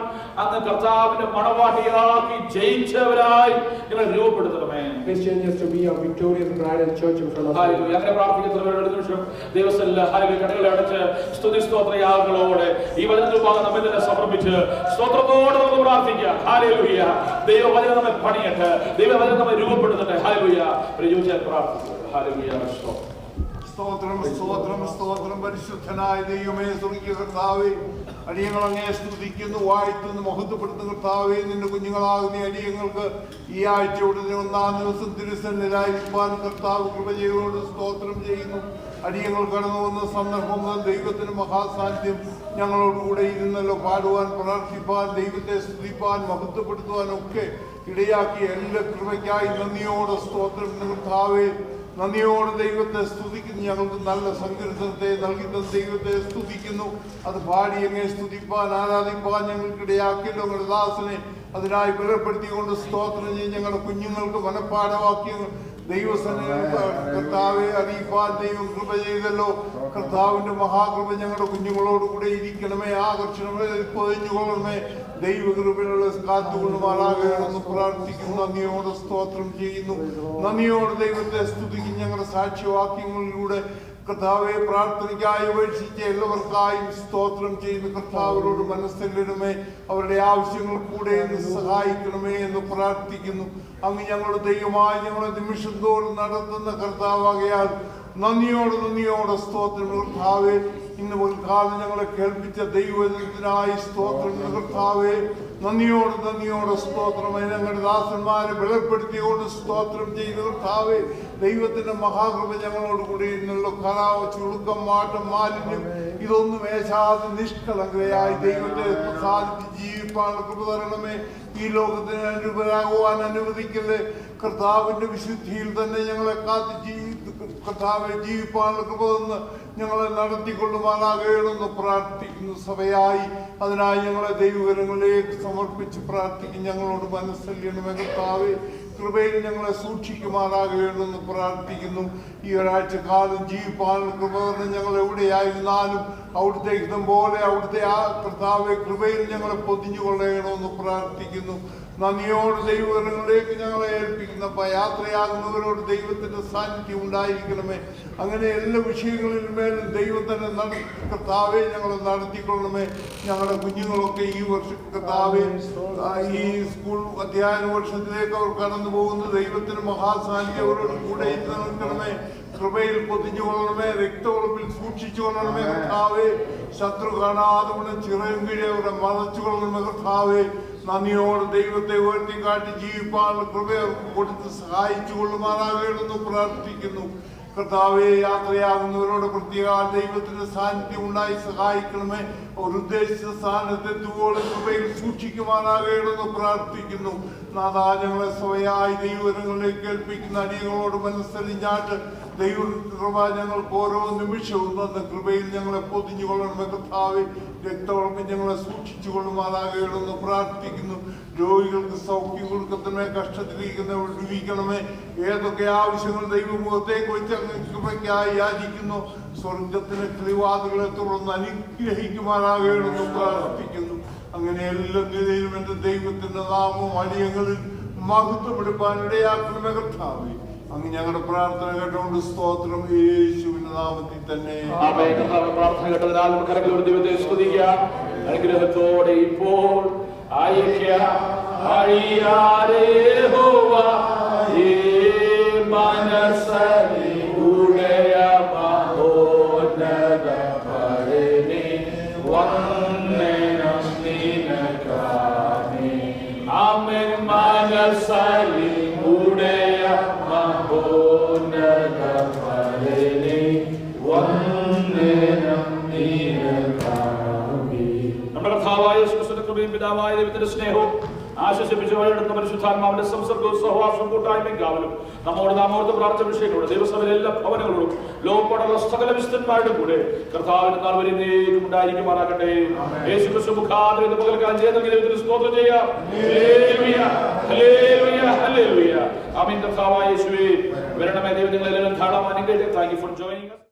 അങ്ങ് കർത്താവിന്റെ മണവാട്ടിയാക്കി ജയിച്ചവരായി ഞങ്ങളെ രൂപപ്പെടുത്തണമേ. Please change us to be a victorious bride and church in front of us. Hallelujah. അങ്ങനെ പ്രാർത്ഥിക്കുന്നവരുടെ ഒരു നിമിഷം ദിവസത്തിൽ ഹല്ലേലൂയ കണ്ണുകളെ അടച്ച് സ്തുതി സ്തോത്രയാഗങ്ങളോടെ ഈ വചനത്തിൽ ഭാഗം നമ്മെ തന്നെ സമർപ്പിച്ച് സ്തോത്രത്തോടെ നമുക്ക് പ്രാർത്ഥിക്കാം. ഹല്ലേലൂയ. ദൈവവചനം നമ്മെ പണിയട്ടെ, ദൈവവചനം നമ്മെ രൂപപ്പെടുത്തട്ടെ. ഹല്ലേലൂയ. പ്രയോജനം പ്രാർത്ഥിക്കുക. ഹല്ലേലൂയ. സ്തോത്രം സ്തോത്രം സ്തോത്രം. പരിശുദ്ധനായ ദൈവമേ, സ്വർഗ്ഗീയ കർത്താവേ, അടിയങ്ങൾ അങ്ങേ സ്തുതിക്കുന്നു, വാഴ്ത്തുന്നു, മഹത്വപ്പെടുത്തുന്ന കർത്താവേ. നിന്റെ കുഞ്ഞുങ്ങളാകുന്ന അടിയങ്ങൾക്ക് ഈ ആഴ്ചയുടെ 1-ാം ദിവസം തിരുസന്നിധിയിലായിരിക്കാൻ കർത്താവ് കൃപ ചെയ്തോട് സ്തോത്രം ചെയ്യുന്നു. അടിയങ്ങൾ കടന്നു വന്ന സന്ദർഭം മുതൽ ദൈവത്തിന് മഹാസാന്നിധ്യം ഞങ്ങളോടുകൂടെ ഇരുന്നല്ലോ. പാടുവാൻ, പ്രാർത്ഥിപ്പാൻ, ദൈവത്തെ സ്തുതിപ്പാൻ, മഹത്വപ്പെടുത്തുവാൻ ഒക്കെ ഇടയാക്കിയ എല്ലാ കൃപയ്ക്കായി നന്ദിയോടെ സ്തോത്രം കർത്താവേ. നന്ദിയോടെ ദൈവത്തെ സ്തുതിക്കുന്നു. ഞങ്ങൾക്ക് നല്ല സങ്കീർത്തനത്തെ നൽകുന്ന ദൈവത്തെ സ്തുതിക്കുന്നു. അത് പാടി അങ്ങേ സ്തുതിപ്പാൻ, ആരാധിപ്പാൻ ഞങ്ങൾക്കിടയാക്കിയല്ലോ. ഞങ്ങളുടെ ദാസനെ അതിനായി ബലപ്പെടുത്തിക്കൊണ്ട് സ്തോത്രം ചെയ്യും. ഞങ്ങളുടെ കുഞ്ഞുങ്ങൾക്ക് മനഃപ്പാഠവാക്യങ്ങൾ കർത്താവെ അറിയിപ്പാൻ ദൈവം കൃപ ചെയ്തല്ലോ. കർത്താവിന്റെ മഹാകൃപ ഞങ്ങളുടെ കുഞ്ഞുങ്ങളോട് കൂടെ ഇരിക്കണമേ, ആകർഷണമേ, പൊതിഞ്ഞുകൊള്ളണമേ. ദൈവകൃപയുള്ള കാത്തുകൊള്ളുമാറാകണമെന്ന് പ്രാർത്ഥിക്കുന്നു. നന്ദിയോടെ സ്തോത്രം ചെയ്യുന്നു. നന്ദിയോടെ ദൈവത്തെ സ്തുതിക്കും. ഞങ്ങളുടെ സാക്ഷ്യവാക്യങ്ങളിലൂടെ കർത്താവെ പ്രാർത്ഥനയ്ക്കായി അപേക്ഷിച്ച എല്ലാവർക്കായും സ്തോത്രം ചെയ്യുന്ന കർത്താവിനോട് മനസ്സിലിടമേ. അവരുടെ ആവശ്യങ്ങൾ കൂടെ സഹായിക്കണമേ എന്ന് പ്രാർത്ഥിക്കുന്നു. അങ്ങ് ഞങ്ങളുടെ ദൈവമായി ഞങ്ങളെ നിമിഷം തോറും നടത്തുന്ന കർത്താവാകയാൽ നന്ദിയോടെ സ്തോത്രം കർത്താവേ. ഇന്ന് കാലം ഞങ്ങളെ കേൾപ്പിച്ച ദൈവത്തിനായി സ്തോത്രം കർത്താവേ. നന്ദിയോടെ സ്തോത്രമേ. ഞങ്ങളുടെ ദാസന്മാരെ ബലപ്പെടുത്തിയോട് സ്തോത്രം ചെയ്ത് കർത്താവേ. ദൈവത്തിന്റെ മഹാകൃപ ഞങ്ങളോട് കൂടി ഇന്നുള്ള കലാവ്, ചുളുക്കം, മാറ്റം, മാലിന്യം ഇതൊന്നും ഏശാതെ നിഷ്കളങ്കയായി ദൈവത്തെ സാധിച്ച് ജീവിപ്പാൻ കൃപ തരണമേ. ഈ ലോകത്തിന് അനുപരാകുവാൻ അനുവദിക്കല്ലേ. കർത്താവിന്റെ വിശുദ്ധിയിൽ തന്നെ ഞങ്ങളെ കാത്ത് കർത്താവെ ജീവിപ്പാനുള്ള കൃപ തന്ന് ഞങ്ങളെ നടത്തിക്കൊള്ളുമാറാകണമെന്ന് പ്രാർത്ഥിക്കുന്നു. സഭയായി അതിനായി ഞങ്ങളെ ദൈവകരങ്ങളിലേക്ക് സമർപ്പിച്ച് പ്രാർത്ഥിക്കും. ഞങ്ങളോട് മനസ്സല്യണമേ കർത്താവേ. കൃപയിൽ ഞങ്ങളെ സൂക്ഷിക്കുമാറാകണമെന്ന് പ്രാർത്ഥിക്കുന്നു. ഈ ഒരാഴ്ച കാലം ജീവിപ്പാനുള്ള കൃപ തന്നെ ഞങ്ങൾ എവിടെയായിരുന്നാലും അവിടുത്തെ ഹിതം പോലെ അവിടുത്തെ ആ കർത്താവെ കൃപയിൽ ഞങ്ങളെ പൊതിഞ്ഞുകൊള്ളണമെന്ന് പ്രാർത്ഥിക്കുന്നു. നന്ദിയോട് ദൈവകരങ്ങളിലേക്ക് ഞങ്ങളെ ഏൽപ്പിക്കുന്ന യാത്രയാകുന്നവരോട് ദൈവത്തിന്റെ സാന്നിധ്യം ഉണ്ടായിരിക്കണമേ. അങ്ങനെ എല്ലാ വിഷയങ്ങളിലും മേലും ദൈവം തന്നെ കർത്താവെ ഞങ്ങളെ നടത്തിക്കൊള്ളണമേ. ഞങ്ങളുടെ കുഞ്ഞുങ്ങളൊക്കെ ഈ വർഷം കർത്താവെ ഈ സ്കൂൾ അധ്യയന വർഷത്തിലേക്ക് അവർ കടന്നു പോകുന്ന ദൈവത്തിന് മഹാസാന്നിധ്യം അവരോട് കൂടെ നിൽക്കണമേ. കൃപയിൽ പൊതിഞ്ഞുകൊള്ളണമേ. രക്തവളപ്പിൽ സൂക്ഷിച്ചു കൊള്ളണമേ കർത്താവെ. ശത്രു കാണാതെ ചിറയും കീഴെ അവരെ മറച്ചു കൊള്ളണമേ കർത്താവെ. നന്ദിയോട് ദൈവത്തെ ഉയർത്തിക്കാട്ടി ജീവിപ്പാനുള്ള കൃപ അവർക്ക് കൊടുത്ത് സഹായിച്ചു കൊള്ളുമാറാകണമെന്ന് പ്രാർത്ഥിക്കുന്നു. കർത്താവെ യാത്രയാകുന്നവരോട് പ്രത്യേക ദൈവത്തിന്റെ സാന്നിധ്യം ഉണ്ടായി സഹായിക്കണമേ. ഒരു ഉദ്ദേശിച്ച സ്ഥാനത്തെത്തുവോളം കൃപയിൽ സൂക്ഷിക്കുമാറാകണമെന്ന് പ്രാർത്ഥിക്കുന്നു. നാഥാ, ഞങ്ങളെ സ്വയായി ദൈവങ്ങളിലേക്ക് കേൾപ്പിക്കുന്ന അടിയങ്ങളോട് മനസ്സറിഞ്ഞാട്ട് ദൈവകൃപ ഞങ്ങൾക്ക് ഓരോ നിമിഷവും തന്ന കൃപയിൽ ഞങ്ങളെ പൊതിഞ്ഞുകൊള്ളണമേ കർത്താവെ. രക്തവളപ്പിൽ ഞങ്ങളെ സൂക്ഷിച്ചു കൊള്ളുമാറാകണമെന്ന് പ്രാർത്ഥിക്കുന്നു. രോഗികൾക്ക് സൗഖ്യം കൊടുക്കണമേ. കഷ്ടത്തിലിരിക്കുന്നവർ വിടുവിക്കണമേ. ഏതൊക്കെ ആവശ്യങ്ങൾ ദൈവമുഖത്തേക്ക് വെച്ച് കൃപയ്ക്കായി യാചിക്കുന്നു. സ്വർഗത്തിന് കിളിവാതുകളെ തുറന്ന് അനുഗ്രഹിക്കുമാറാകണമെന്ന് പ്രാർത്ഥിക്കുന്നു. അങ്ങനെ എല്ലാ നിലയിലും എന്റെ ദൈവത്തിന്റെ നാമം അടിയങ്ങളിൽ മഹത്വപ്പെടുപ്പാൻ ഇടയാക്കണമേ കർത്താവേ. അങ്ങ് ഞങ്ങളുടെ പ്രാർത്ഥന കേട്ടുകൊണ്ട് സ്തോത്രം യേശുവിന്റെ നാമത്തിൽ തന്നെ. പ്രാർത്ഥന കേട്ടതിനാൽ നമുക്ക് ദൈവത്തെ സ്തുതിക്കാം. അനുഗ്രഹത്തോടെ ഇപ്പോൾ ഈ മനസ്സലി ഉടയ മഹോന്നത പരിണി വന്ദനം നിനക്കാമേ. ആമേൻ. മനസ്സലി ഉടയ മഹോന്നത പരിണി വന്ദനം നിനക്കാമേ. നമ്മുടെ കർത്താവായ യേശുക്രിസ്തുവിന്റെ കൃപയും പിതാവായ ദൈവത്തിന്റെ സ്നേഹവും ആശ്വസിപ്പിച്ച് വഴിയെടുത്ത പരിശുദ്ധാത്മാവിന്റെ സംസർഗവും സഹവാസവും കൂട്ടായ്മയും കാവലും നമ്മോട് നാമോർത്ത് പ്രാർത്ഥന വിഷയങ്ങളോട് ദൈവസഭയിലെ എല്ലാ ഭവനങ്ങളോടും ലോകപ്പാടുള്ള സകല വിശുദ്ധന്മാരുടെ കൂടെ കർത്താവിന്റെ നാൾ വരെ എന്നേക്കും ഉണ്ടായിരിക്കുമാറാകട്ടെ. യേശുക്രിസ്തു മുഖാന്തരം ഇന്ന് പകൽക്കാലം ചെയ്തെങ്കിൽ ദൈവത്തിന് സ്തോത്രം ചെയ്യാം. Hallelujah, hallelujah, hallelujah. ആമേൻ. കർത്താവായ യേശുവേ, വരണമേ. ദൈവം നിങ്ങളെല്ലാം ധാരാളം അനുഗ്രഹിക്കട്ടെ. Thank you for joining us.